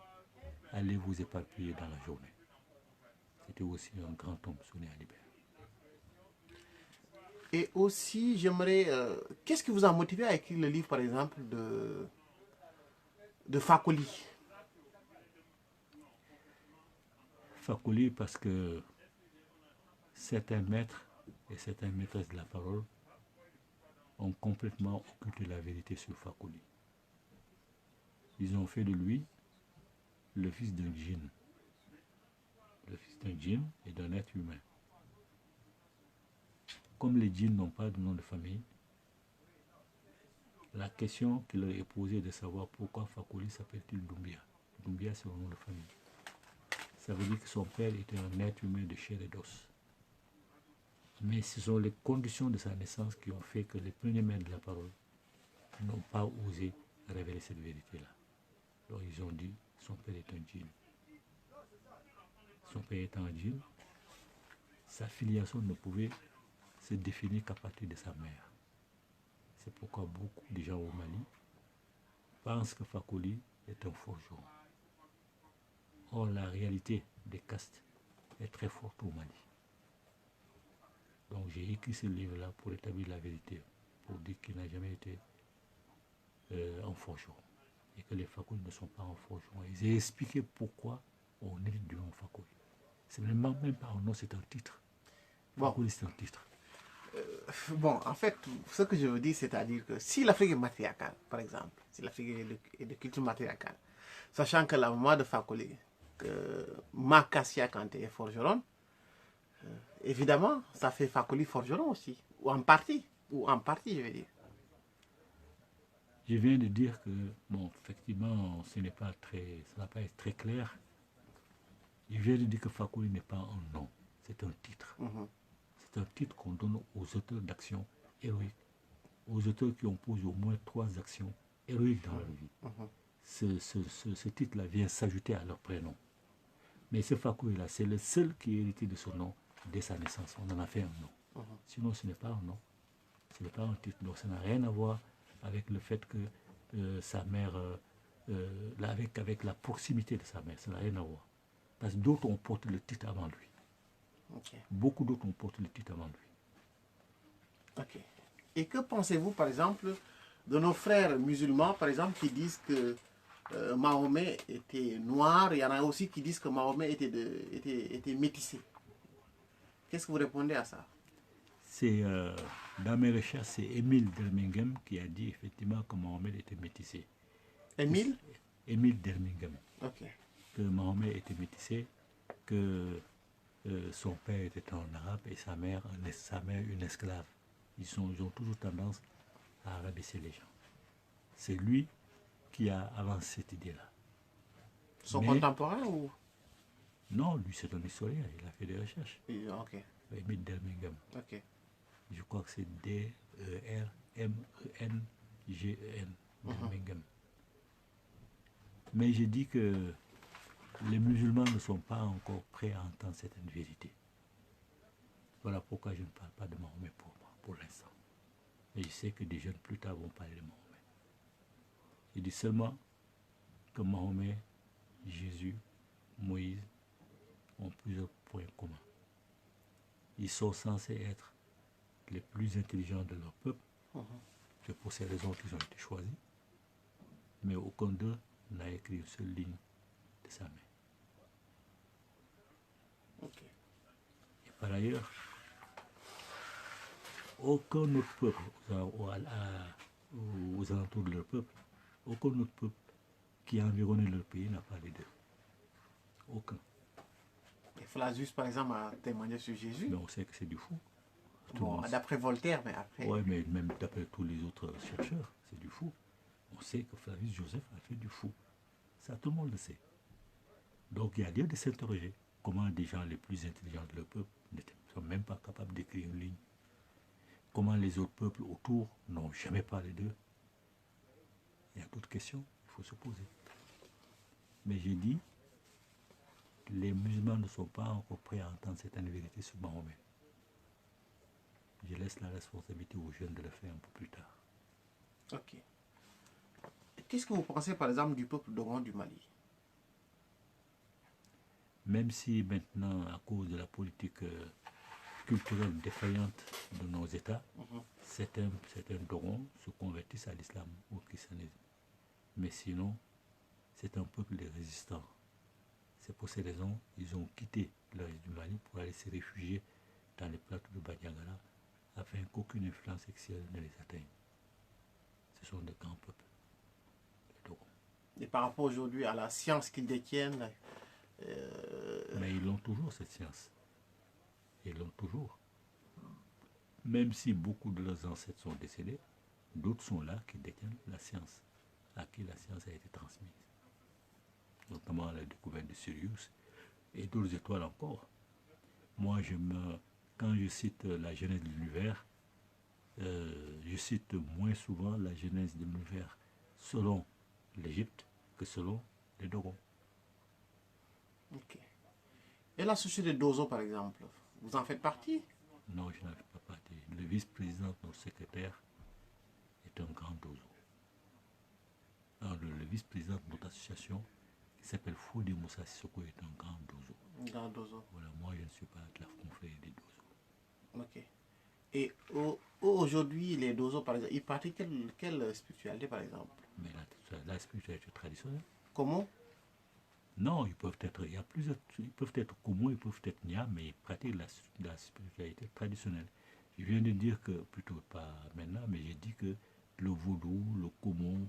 allez vous éparpiller dans la journée. C'était aussi un grand homme, Soni Alibert. Et aussi, j'aimerais... qu'est-ce qui vous a motivé à écrire le livre, par exemple, de Fakoli? Fakoli, parce que certains maîtres et certaines maîtresses de la parole ont complètement occulté la vérité sur Fakoli. Ils ont fait de lui le fils d'un djinn. Le fils d'un djinn et d'un être humain. Comme les djinns n'ont pas de nom de famille, la question qui leur est posée de savoir pourquoi Fakoli s'appelle-t-il Doumbia. Doumbia, c'est un nom de famille. Ça veut dire que son père était un être humain de chair et d'os. Mais ce sont les conditions de sa naissance qui ont fait que les premiers maîtres de la parole n'ont pas osé révéler cette vérité-là. Alors ils ont dit, son père est un djinn. Son père étant un djinn, sa filiation ne pouvait se définir qu'à partir de sa mère. C'est pourquoi beaucoup de gens au Mali pensent que Fakoli est un forgeron. Or, la réalité des castes est très forte au Mali. Donc j'ai écrit ce livre-là pour établir la vérité, pour dire qu'il n'a jamais été un forgeron et que les Fakoli ne sont pas un forgeron. Et j'ai expliqué pourquoi on hérite du nom Fakoli. C'est même pas un nom, c'est un titre. Fakoli, c'est un titre. Bon, en fait, ce que je veux dire, c'est-à-dire que si l'Afrique est matriarcale, par exemple, si l'Afrique est de culture matriarcale, sachant que la maman de Fakoli, Makassia Kanté est forgeronne, Évidemment, ça fait Fakoli forgeron aussi. Ou en partie, je veux dire. Je viens de dire que, bon, effectivement, ce n'est pas très, ça va pas être très clair. Je viens de dire que Fakoli n'est pas un nom, c'est un titre. C'est un titre qu'on donne aux auteurs d'actions héroïques, aux auteurs qui ont posé au moins 3 actions héroïques dans leur vie. Ce titre-là vient s'ajouter à leur prénom. Mais ce Fakoli-là, c'est le seul qui est hérité de son nom dès sa naissance. On en a fait un nom. Sinon, ce n'est pas un nom. Ce n'est pas un titre. Donc, ça n'a rien à voir avec le fait que sa mère, avec la proximité de sa mère. Ça n'a rien à voir. Parce que d'autres ont porté le titre avant lui. Okay. Beaucoup d'autres ont porté le titre avant lui. Ok. Et que pensez-vous, par exemple, de nos frères musulmans, par exemple, qui disent que Mahomet était noir? Il y en a aussi qui disent que Mahomet était métissé. Qu'est-ce que vous répondez à ça? C'est dans mes recherches, c'est Émile Dermingham qui a dit effectivement que Mahomet était métissé. Émile Dermingham. Ok. Que Mahomet était métissé, que son père était un arabe et sa mère une esclave. Ils ont toujours tendance à rabaisser les gens. C'est lui qui a avancé cette idée-là. Son contemporain ou? Non, lui c'est un historien, il a fait des recherches. Ok. Émile Dermingham. Ok. Je crois que c'est D-E-R-M-E-N-G-E-N. Dermingham. Mais j'ai dit que les musulmans ne sont pas encore prêts à entendre certaines vérités. Voilà pourquoi je ne parle pas de Mahomet pour moi, pour l'instant. Et je sais que des jeunes plus tard vont parler de Mahomet. Je dis seulement que Mahomet, Jésus, Moïse ont plusieurs points communs. Ils sont censés être les plus intelligents de leur peuple. C'est pour ces raisons qu'ils ont été choisis. Mais aucun d'eux n'a écrit une seule ligne de sa main. Ok. Et par ailleurs, aucun autre peuple aux alentours de leur peuple, aucun autre peuple qui a environné leur pays n'a parlé d'eux. Aucun. Et Flavius, par exemple, a témoigné sur Jésus. Mais on sait que c'est du fou. Bon, d'après Voltaire, mais après. Oui, mais même d'après tous les autres chercheurs, c'est du fou. On sait que Flavius Joseph a fait du fou. Ça, tout le monde le sait. Donc, il y a lieu de s'interroger. Comment des gens les plus intelligents de leur peuple ne sont même pas capables d'écrire une ligne. Comment les autres peuples autour n'ont jamais parlé d'eux. Il y a d'autres questions, il faut se poser. Mais j'ai dit, les musulmans ne sont pas encore prêts à entendre certaines vérités sur Mahomet. Je laisse la responsabilité aux jeunes de le faire un peu plus tard. Ok. Qu'est-ce que vous pensez, par exemple, du peuple dogon du Mali? Même si maintenant, à cause de la politique culturelle défaillante de nos États, certains Dogons se convertissent à l'islam ou au christianisme. Mais sinon, c'est un peuple de résistants. C'est pour ces raisons qu'ils ont quitté le reste du Mali pour aller se réfugier dans les plateaux de Bandiagara afin qu'aucune influence extérieure ne les atteigne. Ce sont de grands peuples, les Dogons. Et par rapport aujourd'hui à la science qu'ils détiennent, mais ils ont toujours cette science. Ils l'ont toujours. Même si beaucoup de leurs ancêtres sont décédés, d'autres sont là qui détiennent la science, à qui la science a été transmise. Notamment la découverte de Sirius et d'autres étoiles encore. Moi, quand je cite la genèse de l'univers, je cite moins souvent la genèse de l'univers selon l'Égypte que selon les Dogons. Ok. Et la société d'Ozo, par exemple, vous en faites partie? Non, je n'en fais pas partie. Le vice-président, notre secrétaire, est un grand Dozo. Alors, le vice-président de notre association, qui s'appelle Fodé Moussa Sissoko, est un grand Dozo. Un grand Dozo. Voilà, moi je ne suis pas de la confrérie des Dozo. Ok. Et aujourd'hui, les Dozo, par exemple, ils pratiquent quelle spiritualité, par exemple? Mais la spiritualité traditionnelle. Comment? Non, il y a plusieurs, ils peuvent être communs, ils peuvent être nia, mais ils pratiquent la spiritualité traditionnelle. Je viens de dire que, plutôt pas maintenant, mais j'ai dit que le vaudou, le commun,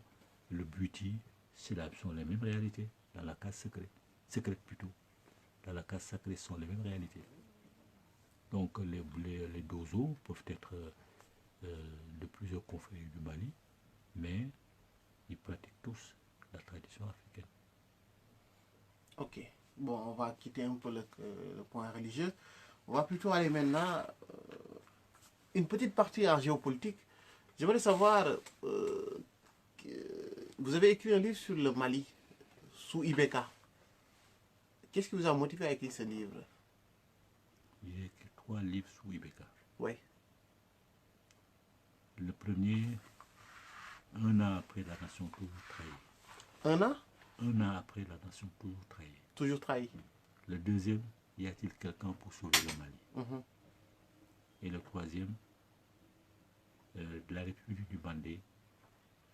le buti, sont les mêmes réalités dans la case secrète plutôt. Dans la case sacrée, ce sont les mêmes réalités. Donc les Dozo peuvent être de plusieurs confréries du Mali, mais ils pratiquent tous la tradition africaine. Ok. Bon, on va quitter un peu le point religieux. On va plutôt aller maintenant une petite partie en géopolitique. J'aimerais savoir, vous avez écrit un livre sur le Mali, sous Ibeka. Qu'est-ce qui vous a motivé à écrire ce livre? J'ai écrit 3 livres sous Ibeka. Oui. Le premier, 1 an après la nation toujours trahie. 1 an? 1 an après la nation toujours trahie. Toujours trahi. Le deuxième, y a-t-il quelqu'un pour sauver le Mali? Mhm. Et le troisième, de la République du Bandé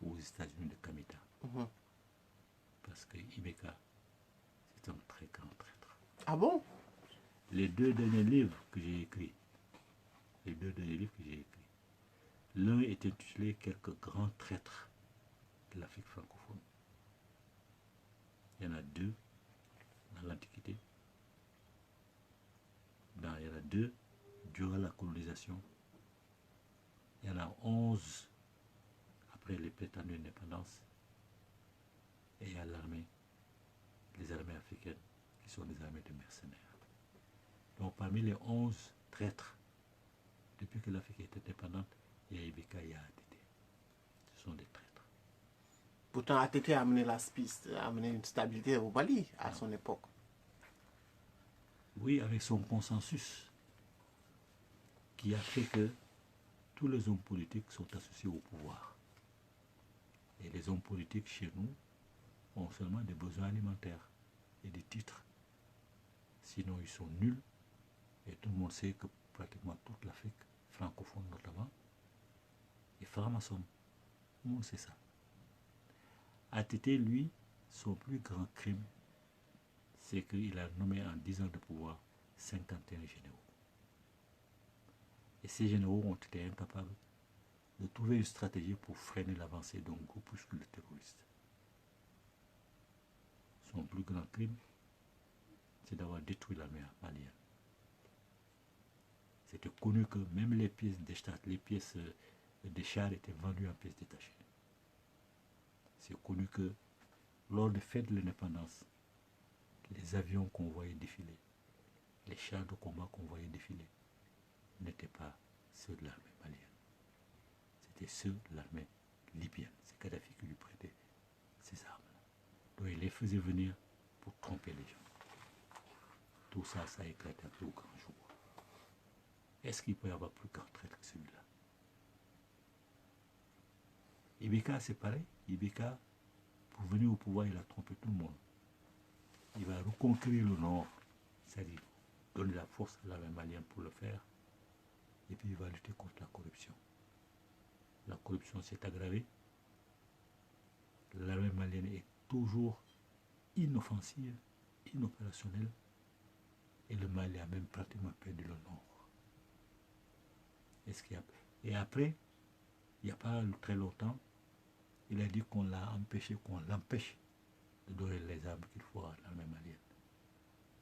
aux États-Unis de Kamita. Mhm. Parce que Ibeka, c'est un très grand traître. Ah bon? Les 2 derniers livres que j'ai écrits, l'un est intitulé Quelques grands traîtres de l'Afrique francophone. Il y en a 2 dans l'Antiquité. Il y en a 2 durant la colonisation. Il y en a 11 après les prétendues indépendances. Et il y a l'armée, les armées africaines, qui sont des armées de mercenaires. Donc parmi les 11 traîtres, depuis que l'Afrique est indépendante, il y a Ibeka, il y a ATT. Ce sont des traîtres. Pourtant, ATT a amené a amené une stabilité au Mali à son époque. Oui, avec son consensus qui a fait que tous les hommes politiques sont associés au pouvoir. Et les hommes politiques chez nous ont seulement des besoins alimentaires et des titres. Sinon, ils sont nuls. Et tout le monde sait que pratiquement toute l'Afrique, francophone notamment, est franc-maçonne. Tout le monde sait ça. ATT, lui, son plus grand crime, c'est qu'il a nommé en 10 ans de pouvoir 51 généraux. Et ces généraux ont été incapables de trouver une stratégie pour freiner l'avancée d'un groupuscule de terroristes. Son plus grand crime, c'est d'avoir détruit l'armée malienne. C'était connu que même les pièces des chars étaient vendues en pièces détachées. C'est connu que lors des fêtes de l'indépendance, les avions qu'on voyait défiler, les chars de combat qu'on voyait défiler, n'étaient pas ceux de l'armée malienne. C'était ceux de l'armée libyenne. C'est Kadhafi qui lui prêtait ces armes-là. Donc il les faisait venir pour tromper les gens. Tout ça, ça a éclaté un peu au grand jour. Est-ce qu'il peut y avoir plus grand traître que celui-là? Ibeka, c'est pareil. Ibeka, pour venir au pouvoir, il a trompé tout le monde. Il va reconquérir le Nord, c'est-à-dire donner la force à l'armée malienne pour le faire, et puis il va lutter contre la corruption. La corruption s'est aggravée. L'armée malienne est toujours inoffensive, inopérationnelle, et le Mali a même pratiquement perdu le Nord. Et après, il n'y a pas très longtemps, il a dit qu'on l'empêche de donner les armes qu'il faut à l'armée malienne.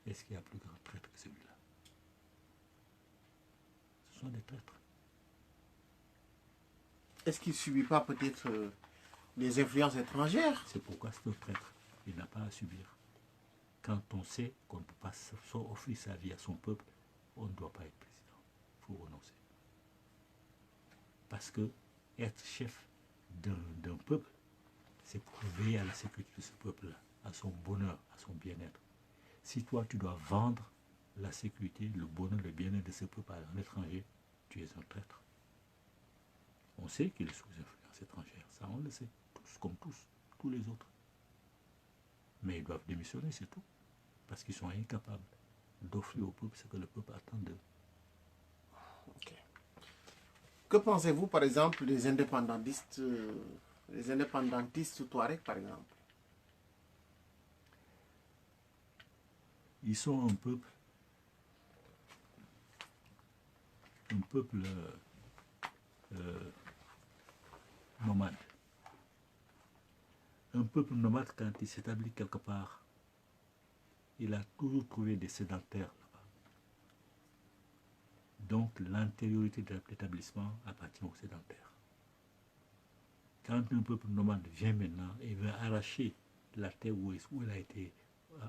Est-ce qu'il y a plus grand traître que celui-là? Ce sont des traîtres. Est-ce qu'il ne subit pas peut-être des influences étrangères? C'est pourquoi c'est un traître. Il n'a pas à subir. Quand on sait qu'on ne peut pas offrir sa vie à son peuple, on ne doit pas être président. Il faut renoncer. Parce que être chef d'un peuple, c'est pour veiller à la sécurité de ce peuple-là, à son bonheur, à son bien-être. Si toi, tu dois vendre la sécurité, le bonheur, le bien-être de ce peuple à un étranger, tu es un traître. On sait qu'il est sous influence étrangère, ça on le sait, tous comme tous les autres. Mais ils doivent démissionner, c'est tout, parce qu'ils sont incapables d'offrir au peuple ce que le peuple attend d'eux. Okay. Que pensez-vous, par exemple, des indépendantistes Touareg, par exemple? Ils sont un peuple nomade. Un peuple nomade, quand il s'établit quelque part, il a toujours trouvé des sédentaires là-bas. Donc l'antériorité de l'établissement appartient aux sédentaires. Quand un peuple nomade vient maintenant et veut arracher la terre où il a été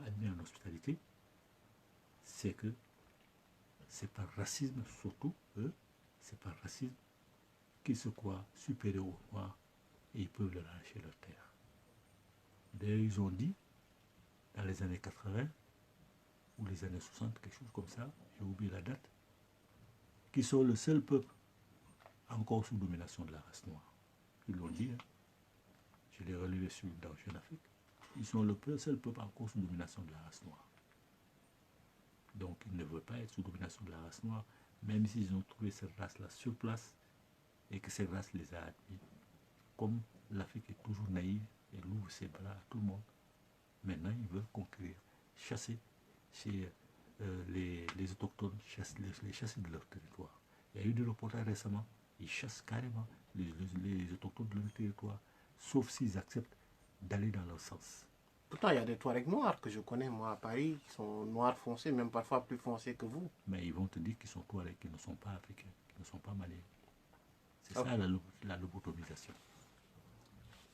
admis en hospitalité, c'est que c'est par racisme surtout, c'est par racisme qu'ils se croient supérieurs aux Noirs et ils peuvent leur arracher leur terre. D'ailleurs, ils ont dit, dans les années 80 ou les années 60, quelque chose comme ça, j'ai oublié la date, qu'ils sont le seul peuple encore sous domination de la race noire. Ils l'ont dit, hein. Je l'ai relevé dans Jeune Afrique. Ils sont le seul peuple encore sous domination de la race noire. Donc ils ne veulent pas être sous domination de la race noire, même s'ils ont trouvé cette race-là sur place et que cette race les a admis. Comme l'Afrique est toujours naïve et ouvre ses bras à tout le monde, maintenant ils veulent conquérir, chasser chez les autochtones, les chasser de leur territoire. Il y a eu des reportages récemment, ils chassent carrément les autochtones de leur territoire, sauf s'ils acceptent d'aller dans leur sens. Pourtant, il y a des Touaregs noirs que je connais, moi, à Paris, qui sont noirs foncés, même parfois plus foncés que vous. Mais ils vont te dire qu'ils sont Touaregs, qu'ils ne sont pas africains, qu'ils ne sont pas maliens. C'est ça la lobotomisation.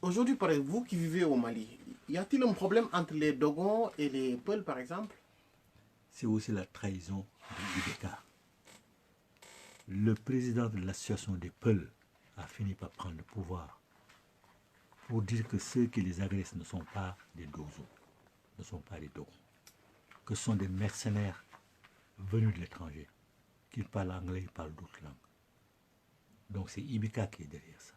Aujourd'hui, par exemple, vous qui vivez au Mali, y a-t-il un problème entre les Dogons et les Peuls, par exemple? C'est aussi la trahison de l'IBK. Le président de l'association des Peuls a fini par prendre le pouvoir pour dire que ceux qui les agressent ne sont pas des Dozos, ne sont pas des Dogons, que ce sont des mercenaires venus de l'étranger, qui parlent anglais, ils parlent d'autres langues. Donc c'est IBK qui est derrière ça.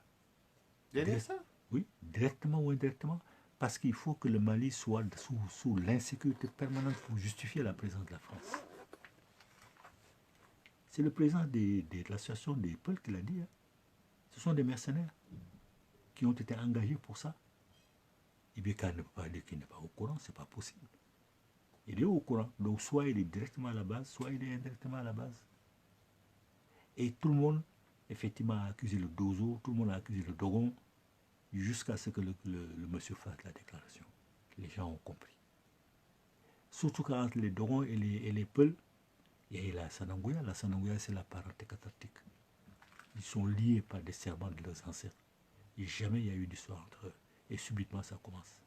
Derrière ça? Oui, directement ou indirectement, parce qu'il faut que le Mali soit sous l'insécurité permanente pour justifier la présence de la France. C'est le président de l'association des Peuls qui l'a dit. Hein. Ce sont des mercenaires qui ont été engagés pour ça. IBK ne peut pas dire qu'il n'est pas au courant, c'est pas possible. Il est au courant, donc soit il est directement à la base, soit il est indirectement à la base. Et tout le monde, effectivement, a accusé le Dozo, tout le monde a accusé le Dogon, jusqu'à ce que le monsieur fasse la déclaration. Les gens ont compris. Surtout qu'entre les Dogons et les Peuls, il y a la Sananguya. La Sananguya, c'est la parenté cathartique. Ils sont liés par des serments de leurs ancêtres. Et jamais il y a eu d'histoire entre eux. Et subitement, ça commence.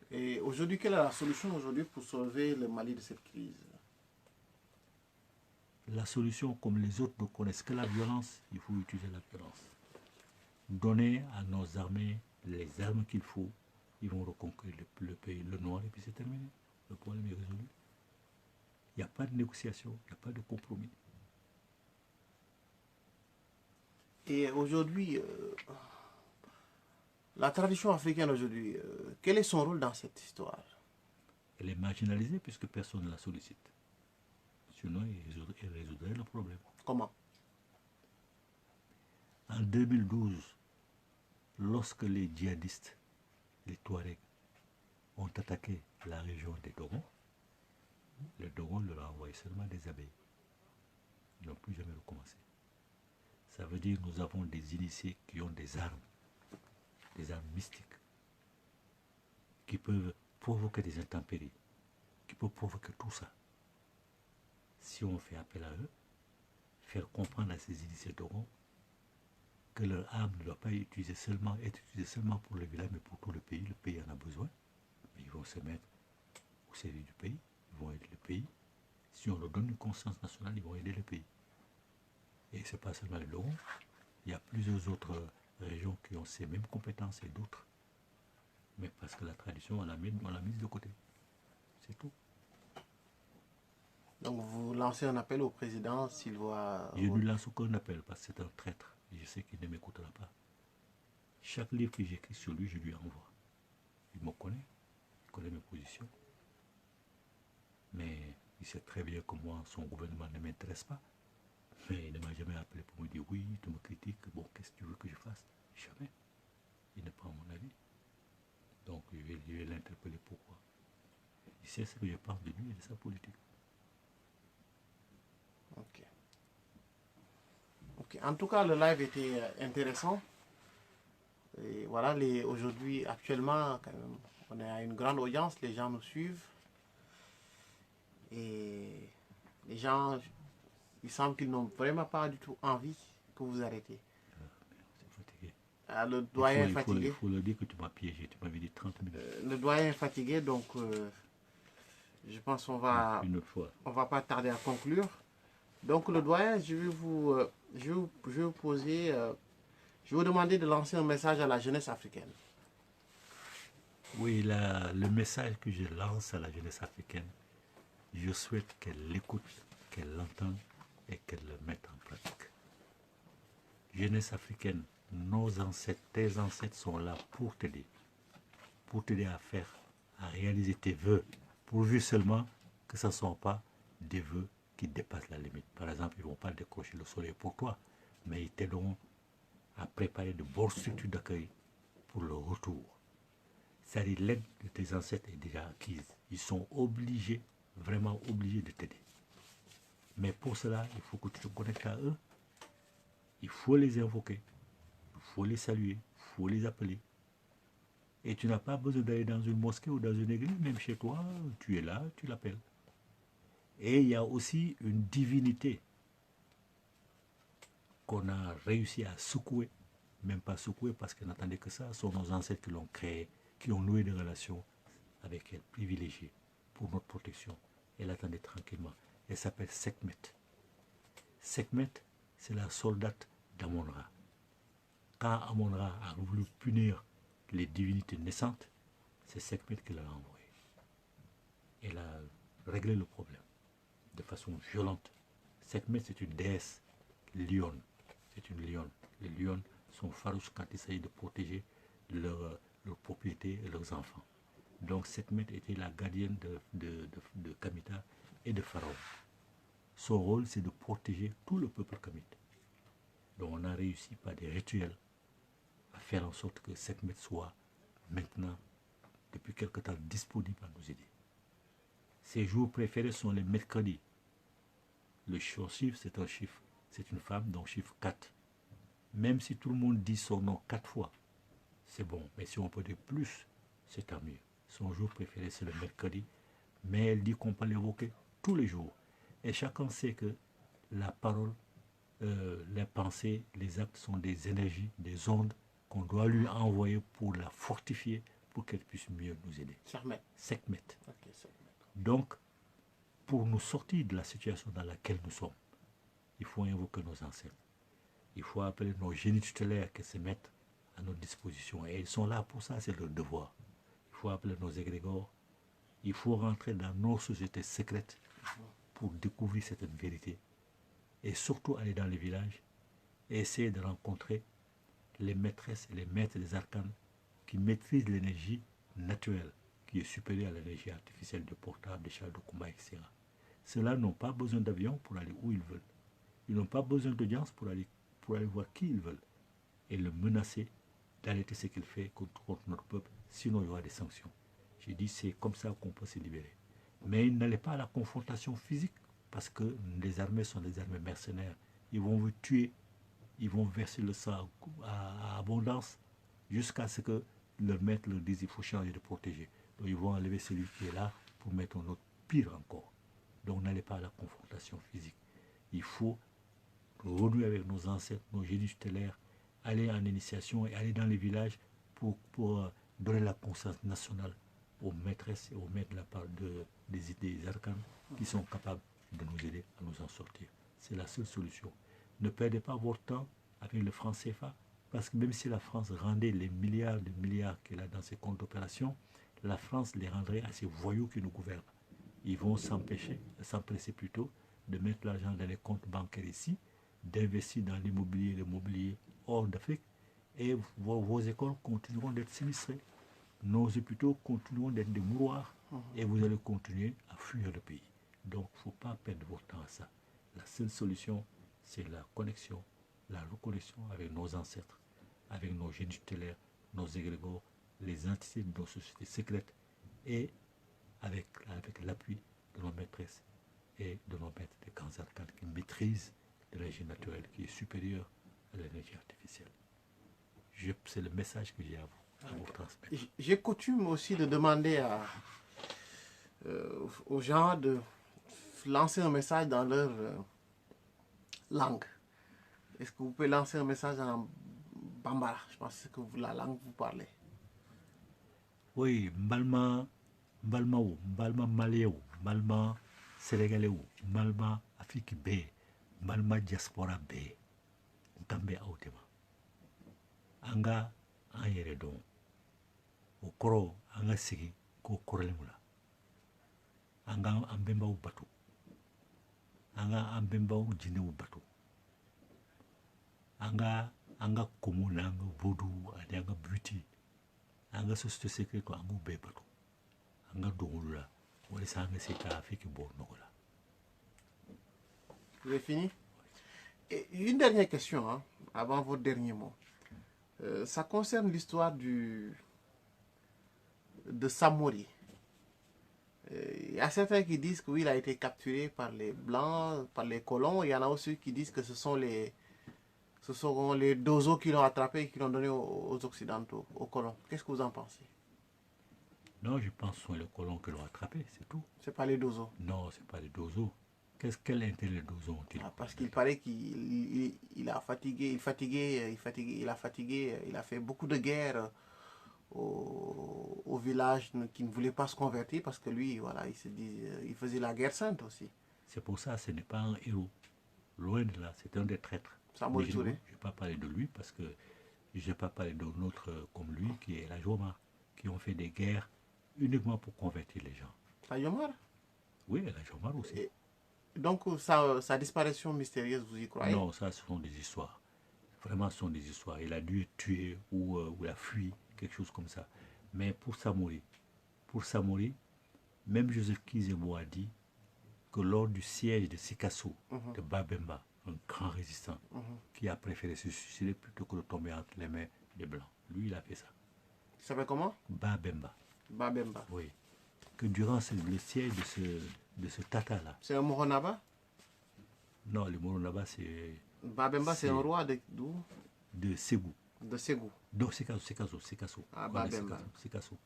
Et aujourd'hui, quelle est la solution aujourd'hui pour sauver le Mali de cette crise? La solution, comme les autres ne connaissent que la violence, il faut utiliser la violence. Donner à nos armées les armes qu'il faut, ils vont reconquérir le pays, le noir, et puis c'est terminé. Le problème est résolu. Il n'y a pas de négociation, il n'y a pas de compromis. Et aujourd'hui, la tradition africaine aujourd'hui, quel est son rôle dans cette histoire? Elle est marginalisée puisque personne ne la sollicite. Sinon, il résoudrait le problème. Comment? En 2012, lorsque les djihadistes, les Touaregs, ont attaqué la région des Dogons, les Dogons leur ont envoyé seulement des abeilles. Ils n'ont plus jamais recommencé. Ça veut dire que nous avons des initiés qui ont des armes mystiques, qui peuvent provoquer des intempéries, qui peuvent provoquer tout ça. Si on fait appel à eux, faire comprendre à ces initiés Dogons que leur arme ne doit pas être utilisée seulement pour le village, mais pour tout le pays en a besoin. Mais ils vont se mettre au service du pays, ils vont aider le pays. Si on leur donne une conscience nationale, ils vont aider le pays. Et ce n'est pas seulement les Dogons, il y a plusieurs autres régions qui ont ces mêmes compétences et d'autres. Mais parce que la tradition, on l'a mise de côté. C'est tout. Donc vous lancez un appel au président s'il voit... Je ne lui lance aucun appel parce que c'est un traître. Je sais qu'il ne m'écoutera pas. Chaque livre que j'écris sur lui, je lui envoie. Il me connaît, il connaît mes positions. Mais il sait très bien que moi, son gouvernement ne m'intéresse pas. Mais il ne m'a jamais appelé pour me dire oui, tu me critiques, bon, qu'est-ce que tu veux que je fasse? Jamais. Il ne prend mon avis. Donc je vais l'interpeller pourquoi. Il sait ce que je pense de lui et de sa politique. Ok. Ok. En tout cas, le live était intéressant. Et voilà, aujourd'hui, actuellement, quand même, on est à une grande audience, les gens nous suivent. Et Les gens, il semble qu'ils n'ont vraiment pas du tout envie que vous arrêtiez. C'est fatigué. Ah, le doyen est Il fatigué. faut le dire que tu m'as piégé. Tu m'avais dit 30 minutes. Le doyen est fatigué, donc je pense qu'on va, Une autre fois. on va pas tarder à conclure. Donc le doyen, je vais vous poser, je vais vous demander de lancer un message à la jeunesse africaine. Oui, le message que je lance à la jeunesse africaine, je souhaite qu'elle l'écoute, qu'elle l'entende et qu'elle le mette en pratique. Jeunesse africaine, nos ancêtres, tes ancêtres sont là pour t'aider à réaliser tes vœux, pourvu seulement que ce ne sont pas des vœux qui dépassent la limite. Par exemple, ils ne vont pas décrocher le soleil pour toi, mais ils t'aideront à préparer de bonnes structures d'accueil pour le retour. C'est-à-dire l'aide de tes ancêtres est déjà acquise. Ils sont obligés, vraiment obligés de t'aider. Mais pour cela, il faut que tu te connectes à eux. Il faut les invoquer, il faut les saluer, il faut les appeler. Et tu n'as pas besoin d'aller dans une mosquée ou dans une église, même chez toi, tu es là, tu l'appelles. Et il y a aussi une divinité qu'on a réussi à secouer, même pas secouer parce qu'elle n'attendait que ça, ce sont nos ancêtres qui l'ont créée, qui ont noué des relations avec elle, privilégiées pour notre protection. Elle attendait tranquillement. Elle s'appelle Sekhmet. Sekhmet, c'est la soldate d'Amon-Ra. Quand Amon-Ra a voulu punir les divinités naissantes, c'est Sekhmet qui l'a envoyé. Elle a réglé le problème de façon violente. Sekhmet, c'est une déesse lionne. C'est une lionne. Les lionnes sont farouches quand il s'agit de protéger leurs propriétés et leurs enfants. Donc Sekhmet était la gardienne de Kamita et de Pharaon. Son rôle, c'est de protéger tout le peuple kamite. Donc on a réussi par des rituels à faire en sorte que Sekhmet soit maintenant, depuis quelque temps, disponible à nous aider. Ses jours préférés sont les mercredis. Le chiffre, c'est un chiffre. C'est une femme, donc chiffre 4. Même si tout le monde dit son nom 4 fois, c'est bon. Mais si on peut dire plus, c'est tant mieux. Son jour préféré, c'est le mercredi. Mais elle dit qu'on peut l'évoquer tous les jours. Et chacun sait que la parole, les pensées, les actes sont des énergies, des ondes qu'on doit lui envoyer pour la fortifier, pour qu'elle puisse mieux nous aider. Sekhmet. Okay, Sekhmet. Donc, pour nous sortir de la situation dans laquelle nous sommes, il faut invoquer nos ancêtres. Il faut appeler nos génies tutélaires qui se mettent à notre disposition. Et ils sont là pour ça, c'est leur devoir. Il faut appeler nos égrégores. Il faut rentrer dans nos sociétés secrètes pour découvrir cette vérité. Et surtout aller dans les villages et essayer de rencontrer les maîtresses et les maîtres des arcanes qui maîtrisent l'énergie naturelle, qui est supérieure à l'énergie artificielle de portable, de chars de combat, etc. Ceux-là n'ont pas besoin d'avion pour aller où ils veulent. Ils n'ont pas besoin d'audience pour aller voir qui ils veulent. Et le menacer d'arrêter ce qu'il fait contre notre peuple, sinon il y aura des sanctions. J'ai dit c'est comme ça qu'on peut se libérer. Mais ils n'allaient pas à la confrontation physique, parce que les armées sont des armées mercenaires. Ils vont vous tuer, ils vont verser le sang à abondance, jusqu'à ce que leur maître leur dise il faut changer de protéger. Donc ils vont enlever celui qui est là pour mettre un autre pire encore. Donc n'allez pas à la confrontation physique. Il faut renouer avec nos ancêtres, nos génies tutélaires, aller en initiation et aller dans les villages pour donner la conscience nationale aux maîtresses et aux maîtres de la part des arcanes qui sont capables de nous aider à nous en sortir. C'est la seule solution. Ne perdez pas votre temps avec le franc CFA, parce que même si la France rendait les milliards de milliards qu'elle a dans ses comptes d'opération, la France les rendrait à ces voyous qui nous gouvernent. Ils vont s'empresser plutôt de mettre l'argent dans les comptes bancaires ici, d'investir dans l'immobilier hors d'Afrique, et vos écoles continueront d'être sinistrées. Nos hôpitaux continueront d'être des mouroirs, et vous allez continuer à fuir le pays. Donc, il ne faut pas perdre votre temps à ça. La seule solution, c'est la connexion, la reconnexion avec nos ancêtres, avec nos génies tutélaires, nos égrégores, les entités de nos sociétés secrètes, et avec l'appui de nos maîtresses et de nos maîtres des grands arcanes qui maîtrisent l'énergie naturelle qui est supérieure à l'énergie artificielle. C'est le message que j'ai à vous transmettre. J'ai coutume aussi de demander aux gens de lancer un message dans leur langue. Est-ce que vous pouvez lancer un message en Bambara? Je pense que la langue que vous parlez. Oui, Mbalma, Mbalma ou, Mbalma Malais ou, Mbalma Sénégalais ou, Mbalma Afrique B, Mbalma Diaspora B, Ntambe Autema. Anga an yɛrɛ dɔn o kɔrɔ an ka sigi k'o kɔrɔlenw la an ka an bɛnbaw bato an ka an bɛnbaw jinɛw bato an ka komo n'an ka voodoo ani an ka beauty an ka société secrète an k'u bɛɛ bato an ka don olu la walasa an ka se ka Afrique bɔ nɔgɔ la. Vous avez fini? Et une dernière question, hein, avant votre dernier mot. Ça concerne l'histoire de Samori. Il y a certains qui disent que oui, il a été capturé par les Blancs, par les colons. Il y en a aussi qui disent que ce sont les Dozos qui l'ont attrapé et qui l'ont donné aux Occidentaux, aux colons. Qu'est-ce que vous en pensez? Non, je pense que ce sont les colons qui l'ont attrapé, c'est tout. C'est pas les Dozos? Non, c'est pas les Dozos. Quel intérêt les Dozos ont-ils? Parce qu'il paraît qu'il a fatigué, il a fait beaucoup de guerres au village qui ne voulait pas se convertir parce que lui, voilà, il faisait la guerre sainte aussi. C'est pour ça que ce n'est pas un héros. Loin de là, c'est un des traîtres. Je ne vais pas parler de lui parce que je n'ai pas parlé d'un autre comme lui qui est la Jomar, qui ont fait des guerres uniquement pour convertir les gens. La Jomar? Oui, la Jomar aussi. Donc sa disparition mystérieuse, vous y croyez? Non, ça ce sont des histoires. Vraiment, ce sont des histoires. Il a dû tuer ou il a fui, quelque chose comme ça. Mais pour Samori, même Joseph Kizemo a dit que lors du siège de Sikasso, de Babemba, un grand résistant, qui a préféré se suicider plutôt que de tomber entre les mains des Blancs. Lui, il a fait ça. Il s'appelle comment? Babemba. Babemba. Oui. Que durant le siège de ce Tata-là. C'est un Moronaba? Non, le Moronaba, c'est... Babemba, c'est un roi d'où? De Ségou. De Ségou. Non, Sikasso. Ah, Babemba. Sikasso.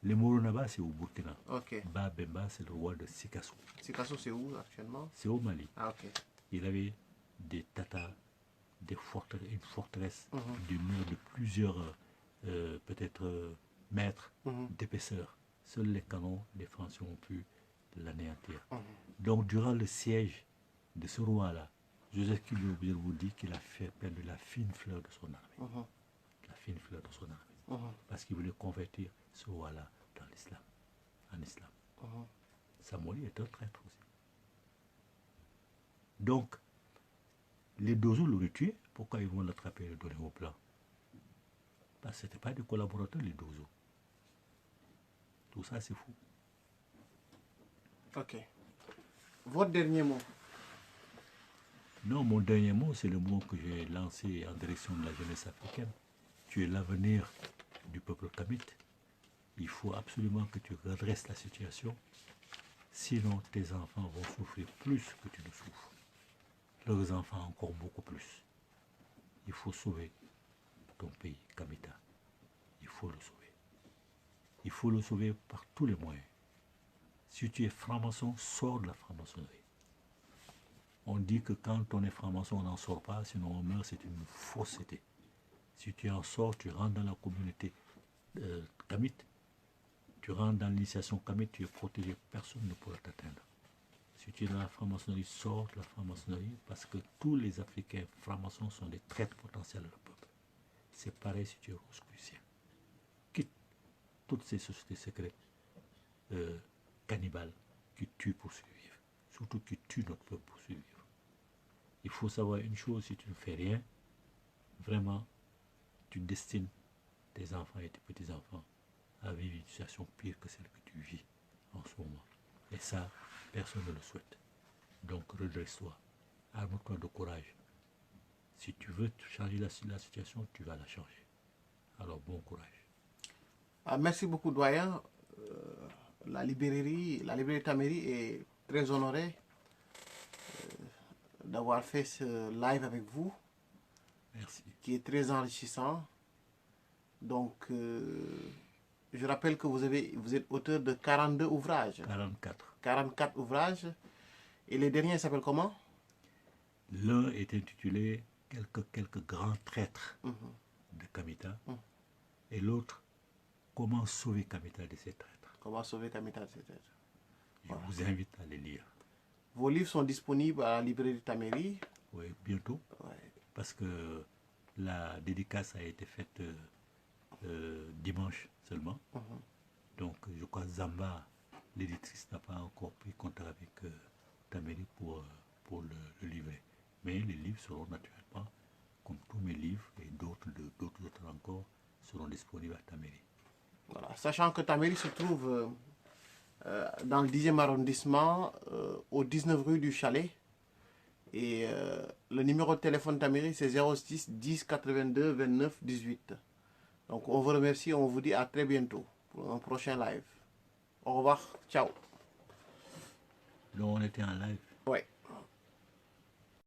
Le Moronaba, c'est au Burkina. Ok. Babemba, c'est le roi de Sikasso. Sikasso, c'est où actuellement? C'est au Mali. Ah, ok. Il avait des tatas, une forteresse, des murs de plusieurs, peut-être, mètres d'épaisseur. Seuls les canons des Français ont pu l'anéantir. Donc, durant le siège de ce roi-là, Joseph Kizemo vous dit qu'il a fait perdre la fine fleur de son armée. La fine fleur de son armée. Parce qu'il voulait convertir ce roi-là dans l'islam, en islam. Samori est un traître aussi. Donc, les Dozos l'auraient tué. Pourquoi ils vont l'attraper et le donner au plan? Parce que ce n'étaient pas des collaborateurs, les Dozos. Tout ça, c'est fou. Ok. Votre dernier mot? Non, mon dernier mot, c'est le mot que j'ai lancé en direction de la jeunesse africaine. Tu es l'avenir du peuple kamite. Il faut absolument que tu redresses la situation. Sinon, tes enfants vont souffrir plus que tu ne souffres. Leurs enfants encore beaucoup plus. Il faut sauver ton pays, Kamita. Il faut le sauver. Il faut le sauver par tous les moyens. Si tu es franc-maçon, sors de la franc-maçonnerie. On dit que quand on est franc-maçon, on n'en sort pas, sinon on meurt, c'est une fausseté. Si tu en sors, tu rentres dans la communauté kamite, tu rentres dans l'initiation kamite, tu es protégé, personne ne pourra t'atteindre. Si tu es dans la franc-maçonnerie, sors de la franc-maçonnerie parce que tous les Africains francs-maçons sont des traîtres potentiels de leur peuple. C'est pareil si tu es rosicrucien. Quitte toutes ces sociétés secrètes cannibales qui tuent pour survivre. Surtout qui tuent notre peuple pour survivre. Il faut savoir une chose, si tu ne fais rien, vraiment, tu destines tes enfants et tes petits-enfants à vivre une situation pire que celle que tu vis en ce moment. Et ça, personne ne le souhaite. Donc redresse-toi, arme-toi de courage. Si tu veux changer la situation, tu vas la changer. Alors bon courage. Ah, merci beaucoup, doyen. La librairie Taméry est très honorée d'avoir fait ce live avec vous. Merci. Qui est très enrichissant. Donc, je rappelle que vous êtes auteur de 42 ouvrages. 44. 44 ouvrages Et les derniers s'appellent comment? L'un est intitulé quelques grands traîtres de Kamita et l'autre Comment sauver Kamita de ces traîtres. Comment sauver Kamita de ces traîtres. Je vous invite à les lire. Vos livres sont disponibles à la librairie Tameri. Oui, bientôt. Ouais. Parce que la dédicace a été faite dimanche seulement. Donc, je crois que Zamba, l'éditrice, n'a pas encore pris contact avec Tameri pour le livrer. Mais les livres seront naturellement, comme tous mes livres et d'autres encore, seront disponibles à Tameri. Voilà. Sachant que Tameri se trouve dans le 10e arrondissement, au 19 rue du Chalet. Et le numéro de téléphone Tameri, c'est 06 10 82 29 18. Donc on vous remercie, on vous dit à très bientôt pour un prochain live. Au revoir, ciao. Donc on était en live. Ouais.